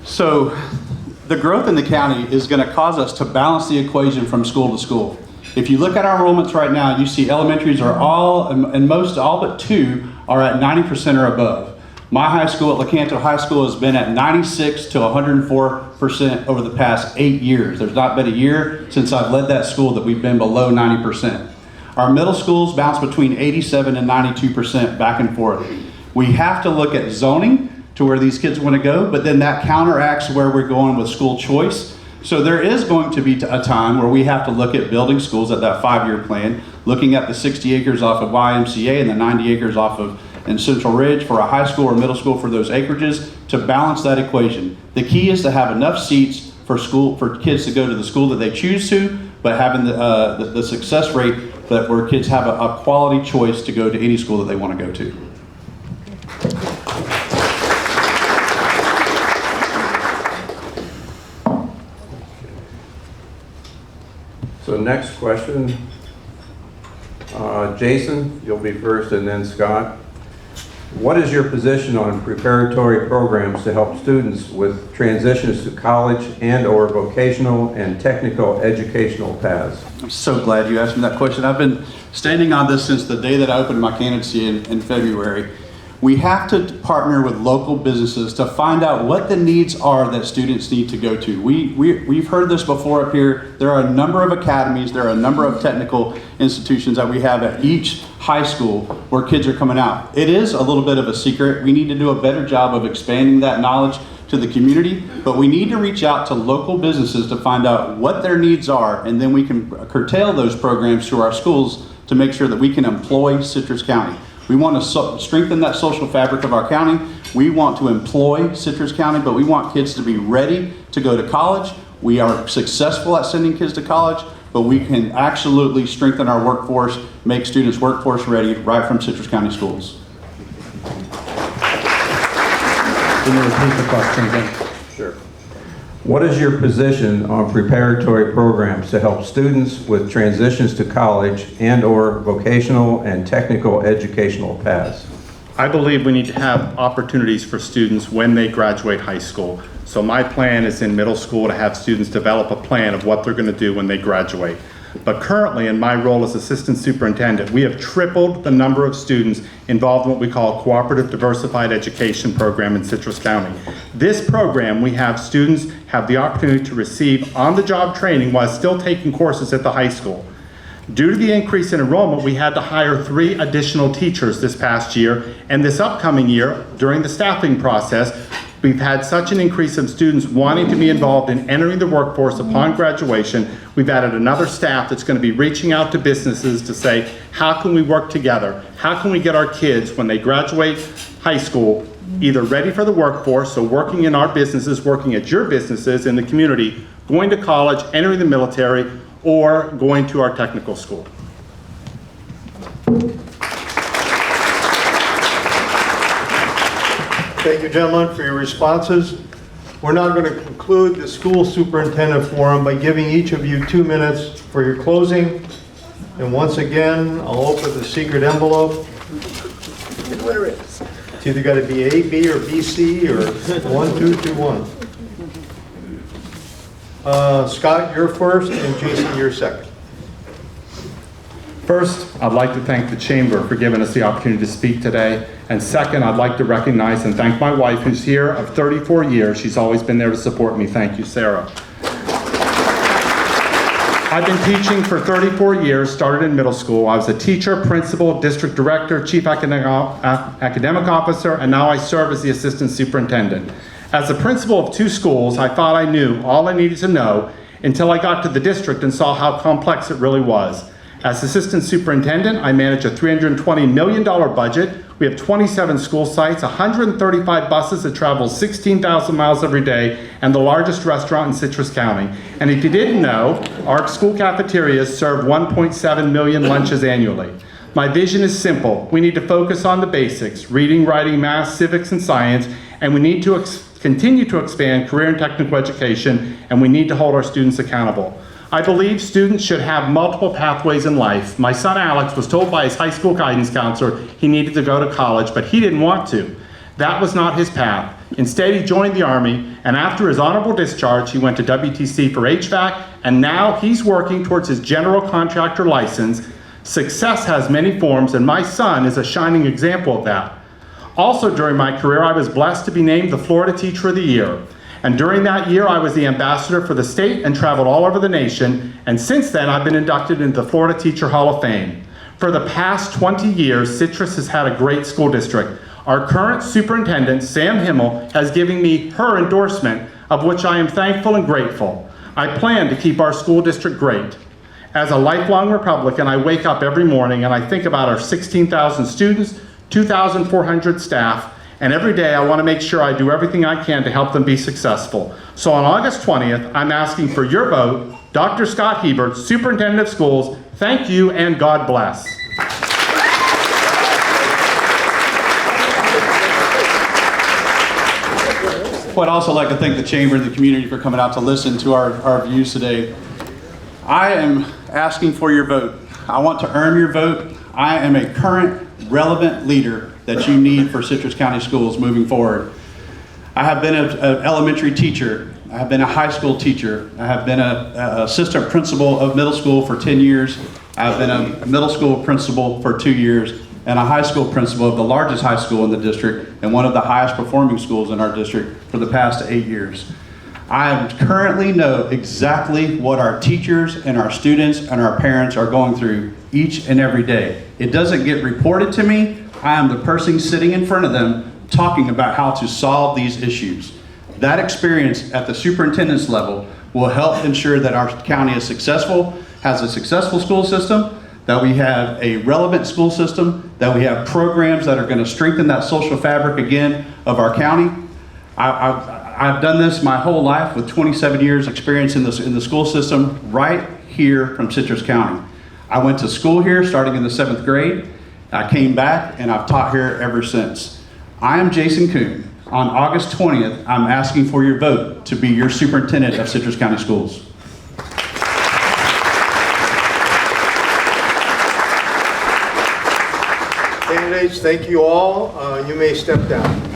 So the growth in the county is going to cause us to balance the equation from school to school. If you look at our enrollments right now, you see elementaries are all, and most, all but two, are at 90% or above. My high school at LeCanto High School has been at 96 to 104% over the past 8 years. There's not been a year since I've led that school that we've been below 90%. Our middle schools bounce between 87 and 92% back and forth. We have to look at zoning to where these kids want to go, but then that counteracts where we're going with school choice. So there is going to be a time where we have to look at building schools at that 5-year plan, looking at the 60 acres off of YMCA and the 90 acres off of in Central Ridge for a high school or middle school for those acreages to balance that equation. The key is to have enough seats for kids to go to the school that they choose to, but having the success rate that where kids have a quality choice to go to any school that they want to go to. So next question, Jason, you'll be first, and then Scott. What is your position on preparatory programs to help students with transitions to college and/or vocational and technical educational paths? I'm so glad you asked me that question. I've been standing on this since the day that I opened my candidacy in February. We have to partner with local businesses to find out what the needs are that students need to go to. We've heard this before up here. There are a number of academies, there are a number of technical institutions that we have at each high school where kids are coming out. It is a little bit of a secret. We need to do a better job of expanding that knowledge to the community, but we need to reach out to local businesses to find out what their needs are, and then we can curtail those programs to our schools to make sure that we can employ Citrus County. We want to strengthen that social fabric of our county. We want to employ Citrus County, but we want kids to be ready to go to college. We are successful at sending kids to college, but we can absolutely strengthen our workforce, make students workforce ready right from Citrus County schools. Can you repeat the question again? Sure. What is your position on preparatory programs to help students with transitions to college and/or vocational and technical educational paths? I believe we need to have opportunities for students when they graduate high school. So my plan is in middle school to have students develop a plan of what they're going to do when they graduate. But currently, in my role as assistant superintendent, we have tripled the number of students involved in what we call a cooperative diversified education program in Citrus County. This program, we have students have the opportunity to receive on-the-job training while still taking courses at the high school. Due to the increase in enrollment, we had to hire 3 additional teachers this past year, and this upcoming year, during the staffing process, we've had such an increase of students wanting to be involved in entering the workforce upon graduation. We've added another staff that's going to be reaching out to businesses to say, how can we work together? How can we get our kids, when they graduate high school, either ready for the workforce, so working in our businesses, working at your businesses in the community, going to college, entering the military, or going to our technical school. Thank you, gentlemen, for your responses. We're now going to conclude the school superintendent forum by giving each of you 2 minutes for your closing. And once again, I'll open the secret envelope. Where is it? It's either got to be A, B, or BC, or 1, 2, 2, 1. Scott, you're first, and Jason, you're second. First, I'd like to thank the Chamber for giving us the opportunity to speak today. And second, I'd like to recognize and thank my wife, who's here of 34 years. She's always been there to support me. Thank you, Sarah. I've been teaching for 34 years, started in middle school. I was a teacher, principal, district director, chief academic officer, and now I serve as the assistant superintendent. As the principal of 2 schools, I thought I knew all I needed to know until I got to the district and saw how complex it really was. As assistant superintendent, I manage a $320 million budget. We have 27 school sites, 135 buses that travel 16,000 miles every day, and the largest restaurant in Citrus County. And if you didn't know, our school cafeterias serve 1.7 million lunches annually. My vision is simple. We need to focus on the basics, reading, writing, math, civics, and science, and we need to continue to expand career and technical education, and we need to hold our students accountable. I believe students should have multiple pathways in life. My son Alex was told by his high school guidance counselor he needed to go to college, but he didn't want to. That was not his path. Instead, he joined the Army, and after his honorable discharge, he went to WTC for HVAC, and now he's working towards his general contractor license. Success has many forms, and my son is a shining example of that. Also during my career, I was blessed to be named the Florida Teacher of the Year. And during that year, I was the ambassador for the state and traveled all over the nation. And since then, I've been inducted into the Florida Teacher Hall of Fame. For the past 20 years, Citrus has had a great school district. Our current superintendent, Sam Himmel, has given me her endorsement, of which I am thankful and grateful. I plan to keep our school district great. As a lifelong Republican, I wake up every morning and I think about our 16,000 students, 2,400 staff, and every day I want to make sure I do everything I can to help them be successful. So on August 20th, I'm asking for your vote. Dr. Scott Hebert, Superintendent of Schools, thank you and God bless. Well, I'd also like to thank the Chamber and the community for coming out to listen to our views today. I am asking for your vote. I want to earn your vote. I am a current, relevant leader that you need for Citrus County Schools moving forward. I have been an elementary teacher. I have been a high school teacher. I have been an assistant principal of middle school for 10 years. I have been a middle school principal for 2 years and a high school principal of the largest high school in the district and one of the highest performing schools in our district for the past 8 years. I currently know exactly what our teachers and our students and our parents are going through each and every day. It doesn't get reported to me. I am the person sitting in front of them talking about how to solve these issues. That experience at the superintendent's level will help ensure that our county is successful, has a successful school system, that we have a relevant school system, that we have programs that are going to strengthen that social fabric again of our county. I've done this my whole life with 27 years experience in the school system right here from Citrus County. I went to school here starting in the 7th grade. I came back and I've taught here ever since. I am Jason Kuhn. On August 20th, I'm asking for your vote to be your superintendent of Citrus County Schools. Candidates, thank you all. You may step down.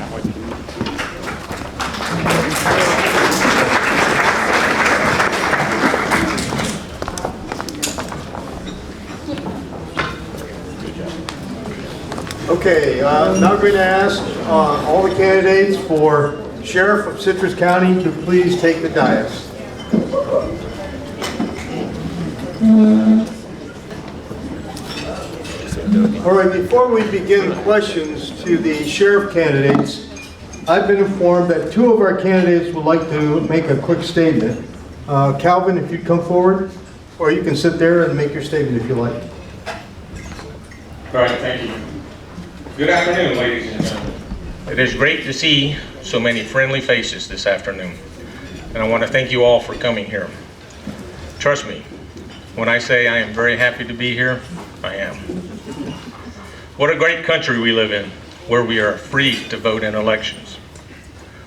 Okay, now I'm going to ask all the candidates for Sheriff of Citrus County to please take the dais. All right, before we begin questions to the sheriff candidates, I've been informed that 2 of our candidates would like to make a quick statement. Calvin, if you'd come forward, or you can sit there and make your statement if you like. All right, thank you. Good afternoon, ladies and gentlemen. It is great to see so many friendly faces this afternoon, and I want to thank you all for coming here. Trust me, when I say I am very happy to be here, I am. What a great country we live in, where we are free to vote in elections.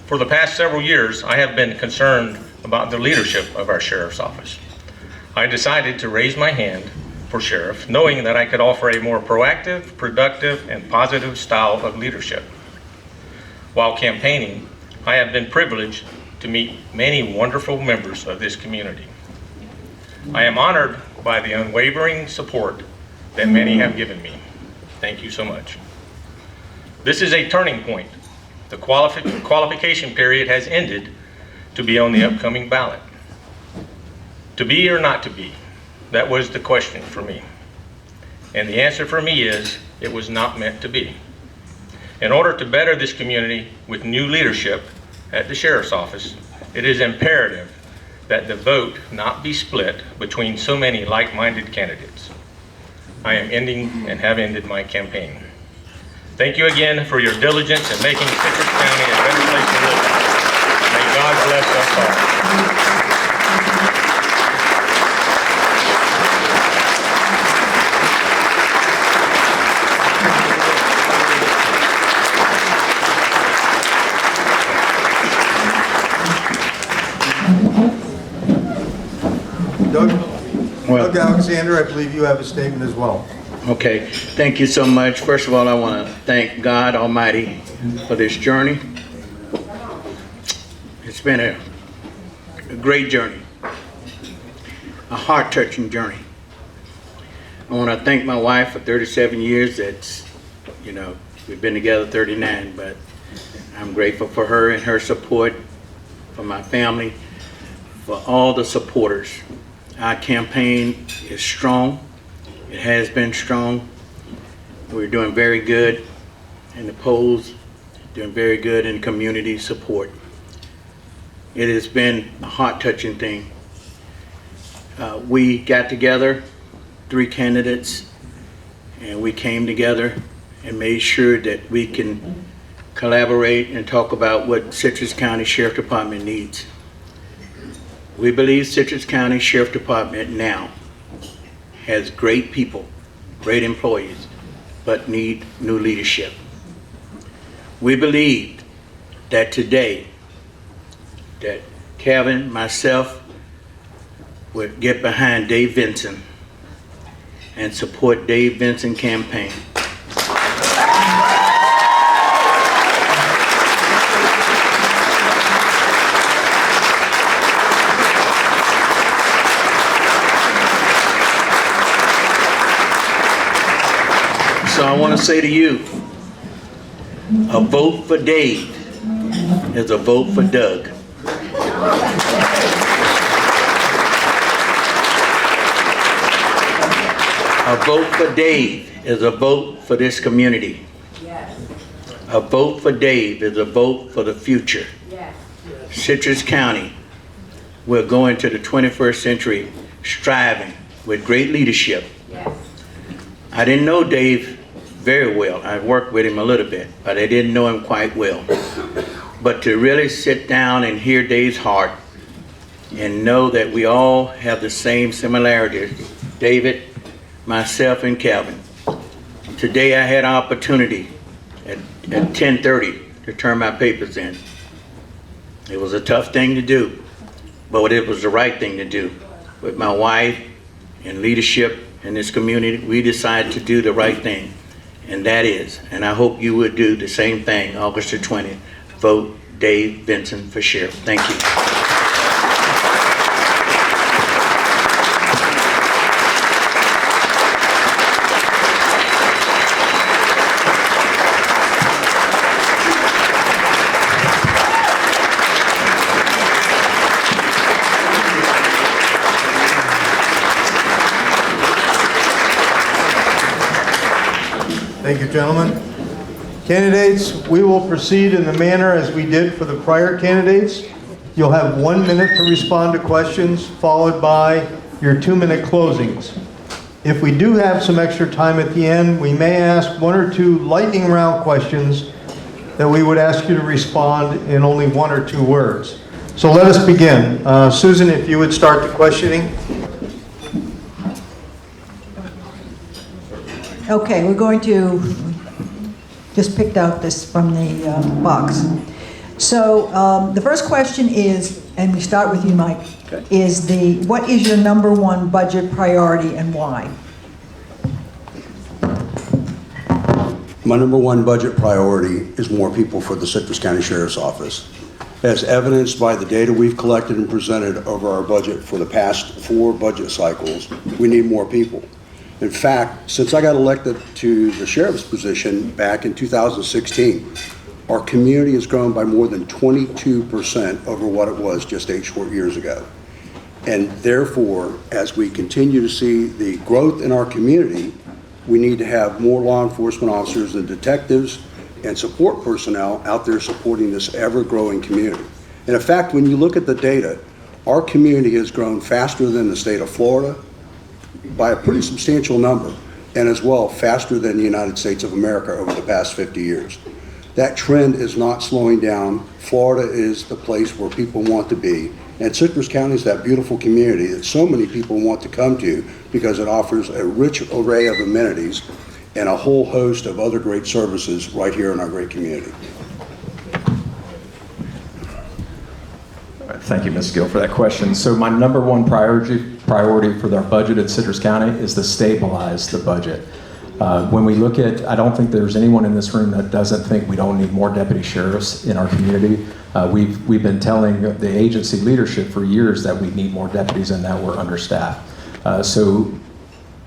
For the past several years, I have been concerned about the leadership of our sheriff's office. I decided to raise my hand for sheriff, knowing that I could offer a more proactive, productive, and positive style of leadership. While campaigning, I have been privileged to meet many wonderful members of this community. I am honored by the unwavering support that many have given me. Thank you so much. This is a turning point. The qualification period has ended to be on the upcoming ballot. To be or not to be? That was the question for me. And the answer for me is, it was not meant to be. In order to better this community with new leadership at the Sheriff's Office, it is imperative that the vote not be split between so many like-minded candidates. I am ending and have ended my campaign. Thank you again for your diligence in making Citrus County a better place to live in. May God bless us all. Doug Alexander, I believe you have a statement as well. Okay, thank you so much. First of all, I want to thank God Almighty for this journey. It's been a great journey, a heart-touching journey. I want to thank my wife for 37 years. That's, you know, we've been together 39, but I'm grateful for her and her support, for my family, for all the supporters. Our campaign is strong. It has been strong. We're doing very good in the polls, doing very good in community support. It has been a heart-touching thing. We got together, 3 candidates, and we came together and made sure that we can collaborate and talk about what Citrus County Sheriff Department needs. We believe Citrus County Sheriff Department now has great people, great employees, but need new leadership. We believe that today, that Kevin, myself, would get behind Dave Vinson and support Dave Vinson's campaign. So I want to say to you, a vote for Dave is a vote for Doug. A vote for Dave is a vote for this community. A vote for Dave is a vote for the future. Citrus County, we're going to the 21st century striving with great leadership. I didn't know Dave very well. I worked with him a little bit, but I didn't know him quite well. But to really sit down and hear Dave's heart and know that we all have the same similarities, David, myself, and Calvin. Today I had an opportunity at 10:30 to turn my papers in. It was a tough thing to do, but it was the right thing to do. With my wife and leadership in this community, we decided to do the right thing. And that is, and I hope you would do the same thing August the 20th. Vote Dave Vinson for sheriff. Thank you. Thank you, gentlemen. Candidates, we will proceed in the manner as we did for the prior candidates. You'll have 1 minute to respond to questions, followed by your 2-minute closings. If we do have some extra time at the end, we may ask 1 or 2 lightning round questions that we would ask you to respond in only 1 or 2 words. So let us begin. Susan, if you would start the questioning. Okay, we're going to just picked out this from the box. So the first question is, and we start with you, Mike, is what is your #1 budget priority and why? My #1 budget priority is more people for the Citrus County Sheriff's Office. As evidenced by the data we've collected and presented over our budget for the past 4 budget cycles, we need more people. In fact, since I got elected to the sheriff's position back in 2016, our community has grown by more than 22% over what it was just 8 short years ago. And therefore, as we continue to see the growth in our community, we need to have more law enforcement officers and detectives and support personnel out there supporting this ever-growing community. And in fact, when you look at the data, our community has grown faster than the state of Florida by a pretty substantial number, and as well faster than the United States of America over the past 50 years. That trend is not slowing down. Florida is the place where people want to be. And Citrus County is that beautiful community that so many people want to come to because it offers a rich array of amenities and a whole host of other great services right here in our great community. Thank you, Ms. Gill, for that question. So my number one priority for our budget in Citrus County is to stabilize the budget. When we look at, I don't think there's anyone in this room that doesn't think we don't need more deputy sheriffs in our community. We've been telling the agency leadership for years that we need more deputies and that we're understaffed. So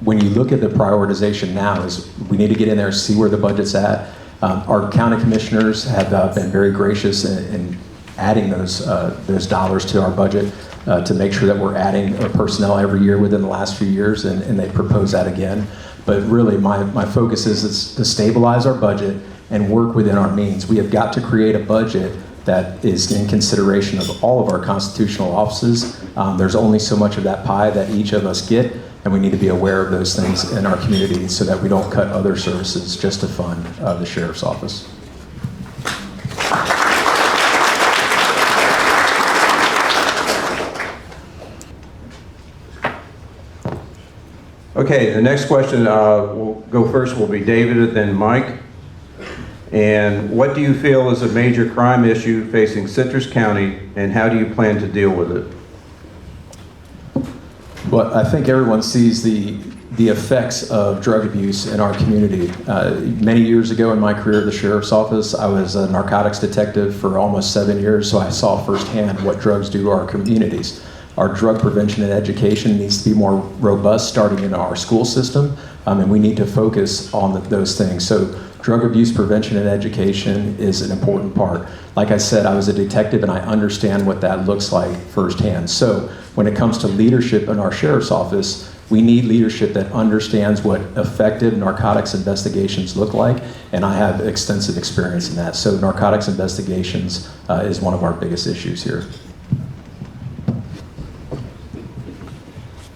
when you look at the prioritization now is we need to get in there and see where the budget's at. Our county commissioners have been very gracious in adding those dollars to our budget to make sure that we're adding personnel every year within the last few years, and they propose that again. But really, my focus is to stabilize our budget and work within our means. We have got to create a budget that is in consideration of all of our constitutional offices. There's only so much of that pie that each of us get, and we need to be aware of those things in our community so that we don't cut other services just to fund the sheriff's office. Okay, the next question will go first will be David, then Mike. And what do you feel is a major crime issue facing Citrus County, and how do you plan to deal with it? Well, I think everyone sees the effects of drug abuse in our community. Many years ago in my career at the sheriff's office, I was a narcotics detective for almost 7 years, so I saw firsthand what drugs do to our communities. Our drug prevention and education needs to be more robust starting in our school system, and we need to focus on those things. So drug abuse prevention and education is an important part. Like I said, I was a detective and I understand what that looks like firsthand. So when it comes to leadership in our sheriff's office, we need leadership that understands what effective narcotics investigations look like, and I have extensive experience in that. So narcotics investigations is one of our biggest issues here.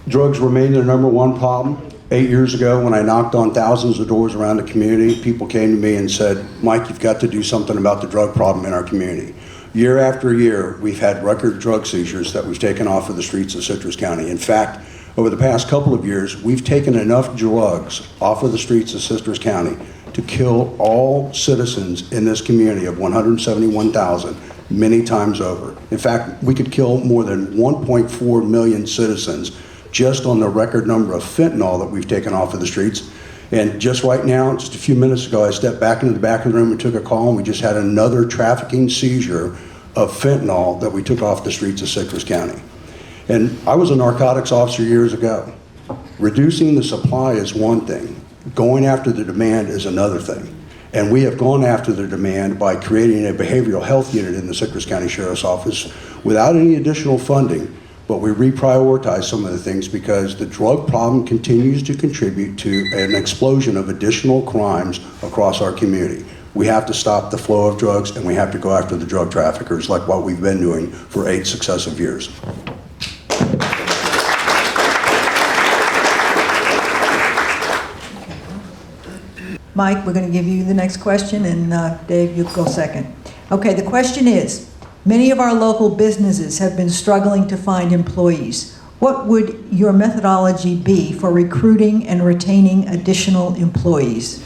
Drugs remain their number one problem. 8 years ago, when I knocked on thousands of doors around the community, people came to me and said, Mike, you've got to do something about the drug problem in our community. Year after year, we've had record drug seizures that we've taken off of the streets of Citrus County. In fact, over the past couple of years, we've taken enough drugs off of the streets of Citrus County to kill all citizens in this community of 171,000 many times over. In fact, we could kill more than 1.4 million citizens just on the record number of fentanyl that we've taken off of the streets. And just right now, just a few minutes ago, I stepped back into the back of the room and took a call, and we just had another trafficking seizure of fentanyl that we took off the streets of Citrus County. And I was a narcotics officer years ago. Reducing the supply is one thing. Going after the demand is another thing. And we have gone after the demand by creating a behavioral health unit in the Citrus County Sheriff's Office without any additional funding. But we reprioritize some of the things because the drug problem continues to contribute to an explosion of additional crimes across our community. We have to stop the flow of drugs, and we have to go after the drug traffickers like what we've been doing for 8 successive years. Mike, we're going to give you the next question, and Dave, you go second. Okay, the question is, many of our local businesses have been struggling to find employees. What would your methodology be for recruiting and retaining additional employees?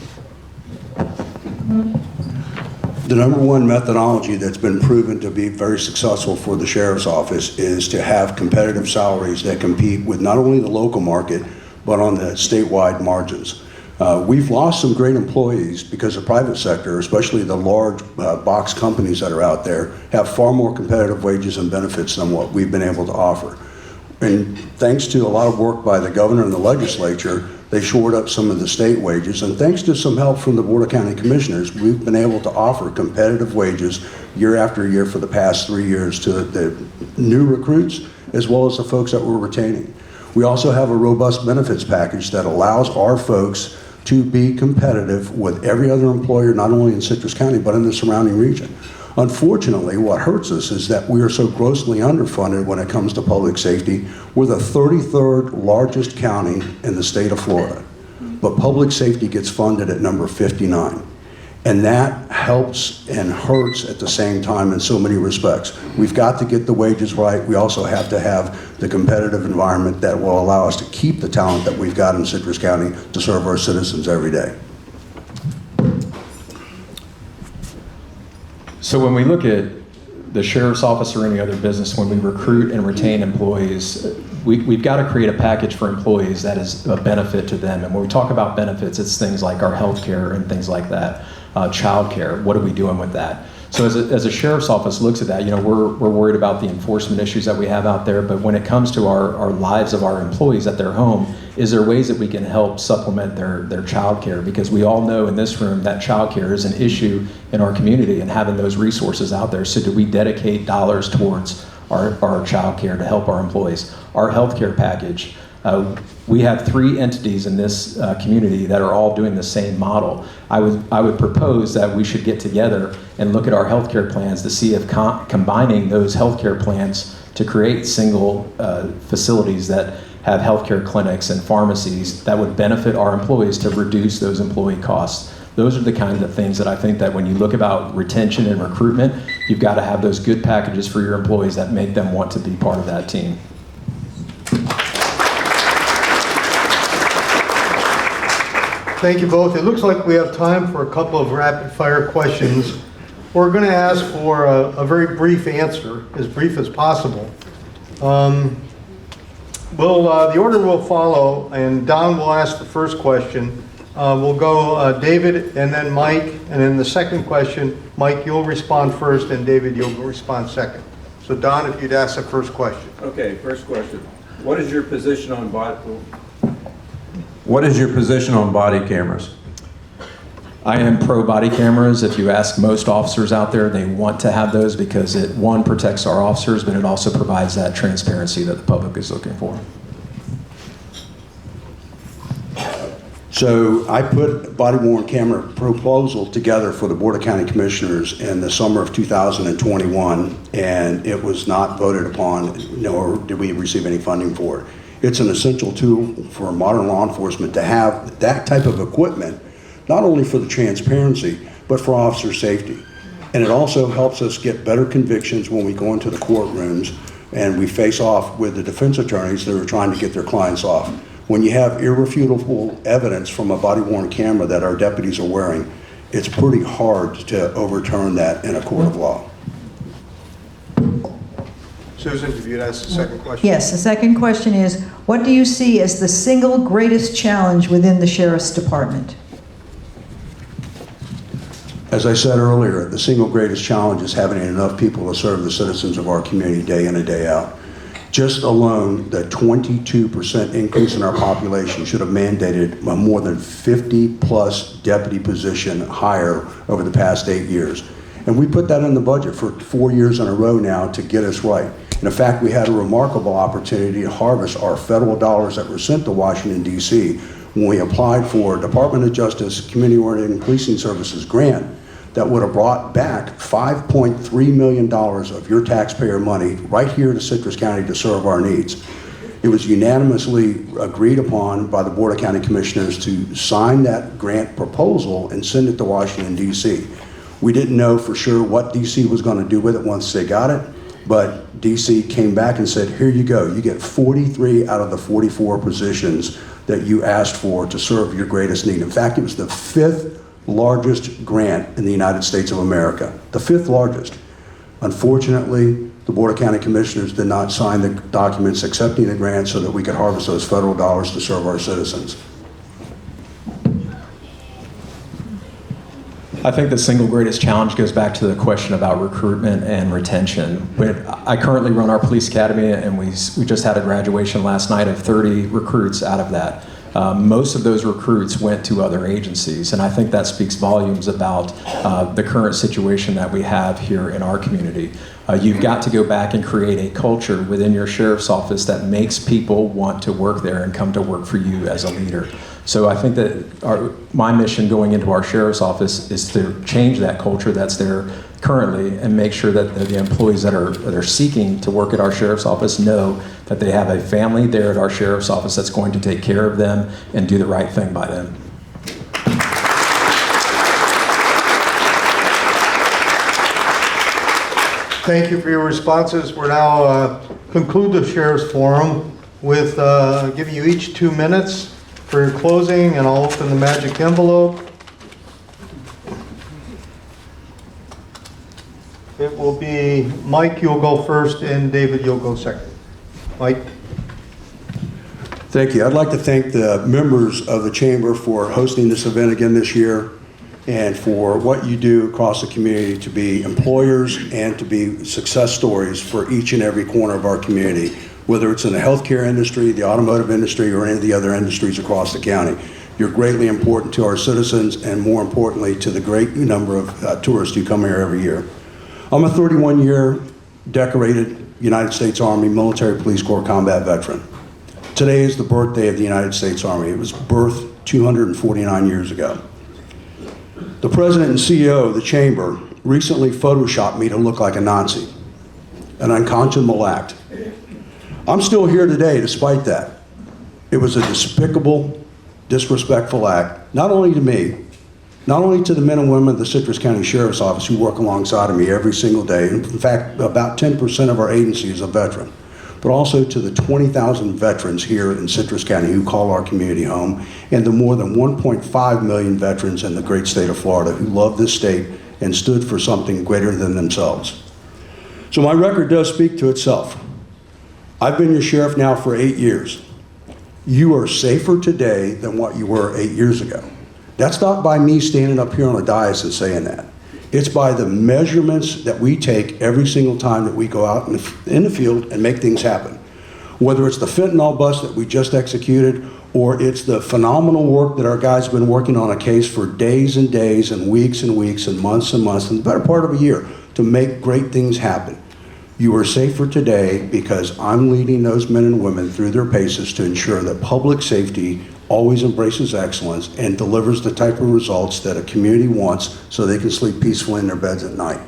The number one methodology that's been proven to be very successful for the Sheriff's Office is to have competitive salaries that compete with not only the local market, but on the statewide margins. We've lost some great employees because the private sector, especially the large box companies that are out there, have far more competitive wages and benefits than what we've been able to offer. And thanks to a lot of work by the governor and the legislature, They shored up some of the state wages, and thanks to some help from the Board of County Commissioners, we've been able to offer competitive wages year after year for the past 3 years to the new recruits, as well as the folks that we're retaining. We also have a robust benefits package that allows our folks to be competitive with every other employer, not only in Citrus County, but in the surrounding region. Unfortunately, what hurts us is that we are so grossly underfunded when it comes to public safety. We're the 33rd largest county in the state of Florida, but public safety gets funded at number 59. And that helps and hurts at the same time in so many respects. We've got to get the wages right. We also have to have the competitive environment that will allow us to keep the talent that we've got in Citrus County to serve our citizens every day. So when we look at the sheriff's office or any other business, when we recruit and retain employees, we've got to create a package for employees that is a benefit to them. And when we talk about benefits, it's things like our health care and things like that, child care. What are we doing with that? So as a sheriff's office looks at that, we're worried about the enforcement issues that we have out there, but when it comes to our lives of our employees at their home, is there ways that we can help supplement their child care? Because we all know in this room that child care is an issue in our community and having those resources out there. So do we dedicate dollars towards our child care to help our employees? Our health care package, we have 3 entities in this community that are all doing the same model. I would propose that we should get together and look at our healthcare plans to see if combining those healthcare plans to create single facilities that have healthcare clinics and pharmacies that would benefit our employees to reduce those employee costs. Those are the kinds of things that I think that when you look about retention and recruitment, you've got to have those good packages for your employees that make them want to be part of that team. Thank you both. It looks like we have time for a couple of rapid-fire questions. We're going to ask for a very brief answer, as brief as possible. The order will follow, and Don will ask the first question. We'll go David and then Mike, and then the second question, Mike, you'll respond first, and David, you'll respond second. So Don, if you'd ask the first question. Okay, first question. What is your position on body cameras? I am pro body cameras. If you ask most officers out there, they want to have those because it, one, protects our officers, but it also provides that transparency that the public is looking for. So I put a body-worn camera proposal together for the Board of County Commissioners in the summer of 2021, and it was not voted upon, nor did we receive any funding for it. It's an essential tool for modern law enforcement to have that type of equipment, not only for the transparency, but for officer safety. And it also helps us get better convictions when we go into the courtrooms and we face off with the defense attorneys that are trying to get their clients off. When you have irrefutable evidence from a body-worn camera that our deputies are wearing, it's pretty hard to overturn that in a court of law. Susan, if you'd ask the second question. Yes, the second question is, what do you see as the single greatest challenge within the Sheriff's Department? As I said earlier, the single greatest challenge is having enough people to serve the citizens of our community day in and day out. Just alone, the 22% increase in our population should have mandated a more than 50-plus deputy position hire over the past 8 years. And we put that in the budget for 4 years in a row now to get us right. And in fact, we had a remarkable opportunity to harvest our federal dollars that were sent to Washington, D.C. when we applied for Department of Justice Community-Oriented Policing Services grant that would have brought back $5.3 million of your taxpayer money right here to Citrus County to serve our needs. It was unanimously agreed upon by the Board of County Commissioners to sign that grant proposal and send it to Washington, D.C. We didn't know for sure what D.C. was going to do with it once they got it, but D.C. came back and said, here you go. You get 43 out of the 44 positions that you asked for to serve your greatest need. In fact, it was the 5th largest grant in the United States of America, the 5th largest. Unfortunately, the Board of County Commissioners did not sign the documents accepting the grant so that we could harvest those federal dollars to serve our citizens. I think the single greatest challenge goes back to the question about recruitment and retention. I currently run our police academy, and we just had a graduation last night of 30 recruits out of that. most of those recruits went to other agencies, and I think that speaks volumes about the current situation that we have here in our community. You've got to go back and create a culture within your sheriff's office that makes people want to work there and come to work for you as a leader. So I think that my mission going into our sheriff's office is to change that culture that's there currently and make sure that the employees that are seeking to work at our sheriff's office know that they have a family there at our sheriff's office that's going to take care of them and do the right thing by them. Thank you for your responses. We're now conclude the Sheriff's Forum with giving you each 2 minutes for your closing, and I'll open the magic envelope. It will be Mike, you'll go first, and David, you'll go second. Mike? Thank you. I'd like to thank the members of the Chamber for hosting this event again this year and for what you do across the community to be employers and to be success stories for each and every corner of our community, whether it's in the healthcare industry, the automotive industry, or any of the other industries across the county. You're greatly important to our citizens and, more importantly, to the great number of tourists who come here every year. I'm a 31-year decorated United States Army Military Police Corps combat veteran. Today is the birthday of the United States Army. It was birthed 249 years ago. The president and CEO of the Chamber recently photoshopped me to look like a Nazi, an unconscionable act. I'm still here today despite that. It was a despicable, disrespectful act, not only to me, not only to the men and women of the Citrus County Sheriff's Office who work alongside of me every single day. In fact, about 10% of our agency is a veteran, but also to the 20,000 veterans here in Citrus County who call our community home, and the more than 1.5 million veterans in the great state of Florida who love this state and stood for something greater than themselves. So my record does speak to itself. I've been your sheriff now for 8 years. You are safer today than what you were 8 years ago. That's not by me standing up here on a dais and saying that. It's by the measurements that we take every single time that we go out in the field and make things happen. Whether it's the fentanyl bust that we just executed, or it's the phenomenal work that our guys have been working on a case for days and days and weeks and weeks and months, and the better part of a year to make great things happen. You are safer today because I'm leading those men and women through their paces to ensure that public safety always embraces excellence and delivers the type of results that a community wants so they can sleep peacefully in their beds at night.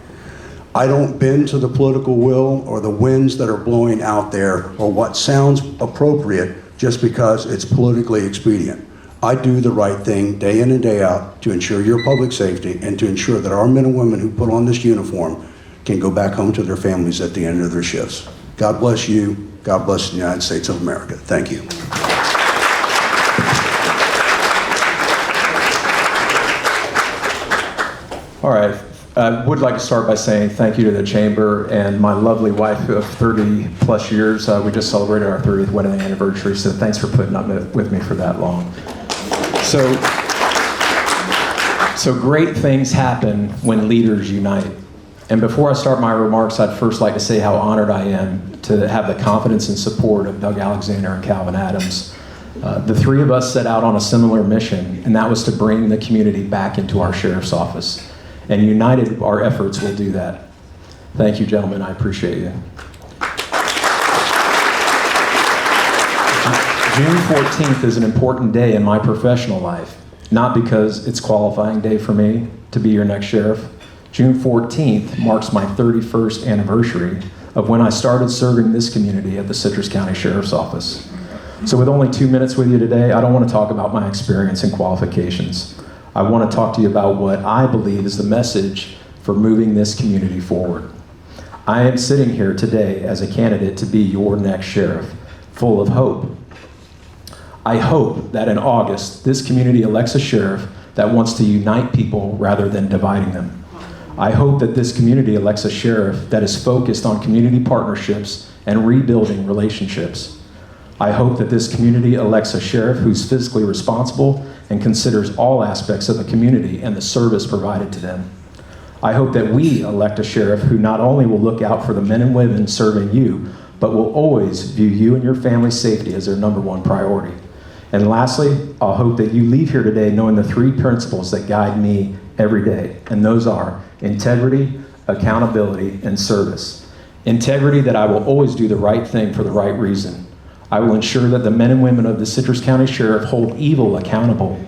I don't bend to the political will or the winds that are blowing out there or what sounds appropriate just because it's politically expedient. I do the right thing day in and day out to ensure your public safety and to ensure that our men and women who put on this uniform can go back home to their families at the end of their shifts. God bless you. God bless the United States of America. Thank you. All right. I would like to start by saying thank you to the Chamber and my lovely wife of 30 plus years. We just celebrated our 30th wedding anniversary, so thanks for putting up with me for that long. So great things happen when leaders unite. And before I start my remarks, I'd first like to say how honored I am to have the confidence and support of Doug Alexander and Calvin Adams. The three of us set out on a similar mission, and that was to bring the community back into our sheriff's office. And united, our efforts will do that. Thank you, gentlemen. I appreciate you. June 14th is an important day in my professional life, not because it's qualifying day for me to be your next sheriff. June 14th marks my 31st anniversary of when I started serving this community at the Citrus County Sheriff's Office. So with only 2 minutes with you today, I don't want to talk about my experience and qualifications. I want to talk to you about what I believe is the message for moving this community forward. I am sitting here today as a candidate to be your next sheriff, full of hope. I hope that in August, this community elects a sheriff that wants to unite people rather than dividing them. I hope that this community elects a sheriff that is focused on community partnerships and rebuilding relationships. I hope that this community elects a sheriff who's fiscally responsible and considers all aspects of the community and the service provided to them. I hope that we elect a sheriff who not only will look out for the men and women serving you, but will always view you and your family's safety as their #1 priority. And lastly, I'll hope that you leave here today knowing the 3 principles that guide me every day. And those are integrity, accountability, and service. Integrity, that I will always do the right thing for the right reason. I will ensure that the men and women of the Citrus County Sheriff hold evil accountable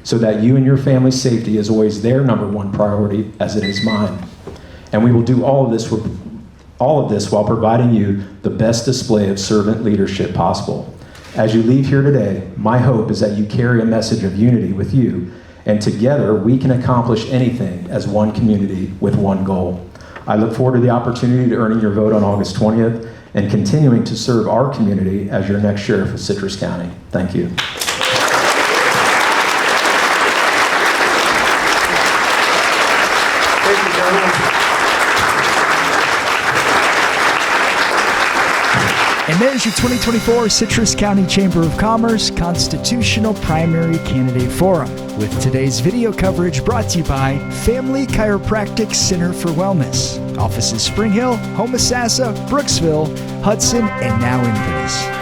so that you and your family's safety is always their #1 priority as it is mine. And we will do all of this while providing you the best display of servant leadership possible. As you leave here today, my hope is that you carry a message of unity with you, and together we can accomplish anything as one community with one goal. I look forward to the opportunity to earning your vote on August 20th and continuing to serve our community as your next sheriff of Citrus County. Thank you. Thank you, gentlemen. And there's your 2024 Citrus County Chamber of Commerce Constitutional Primary Candidate Forum, with today's video coverage brought to you by Family Chiropractic Center for Wellness. Offices Spring Hill, Homosassa, Brooksville, Hudson, and now Inverness.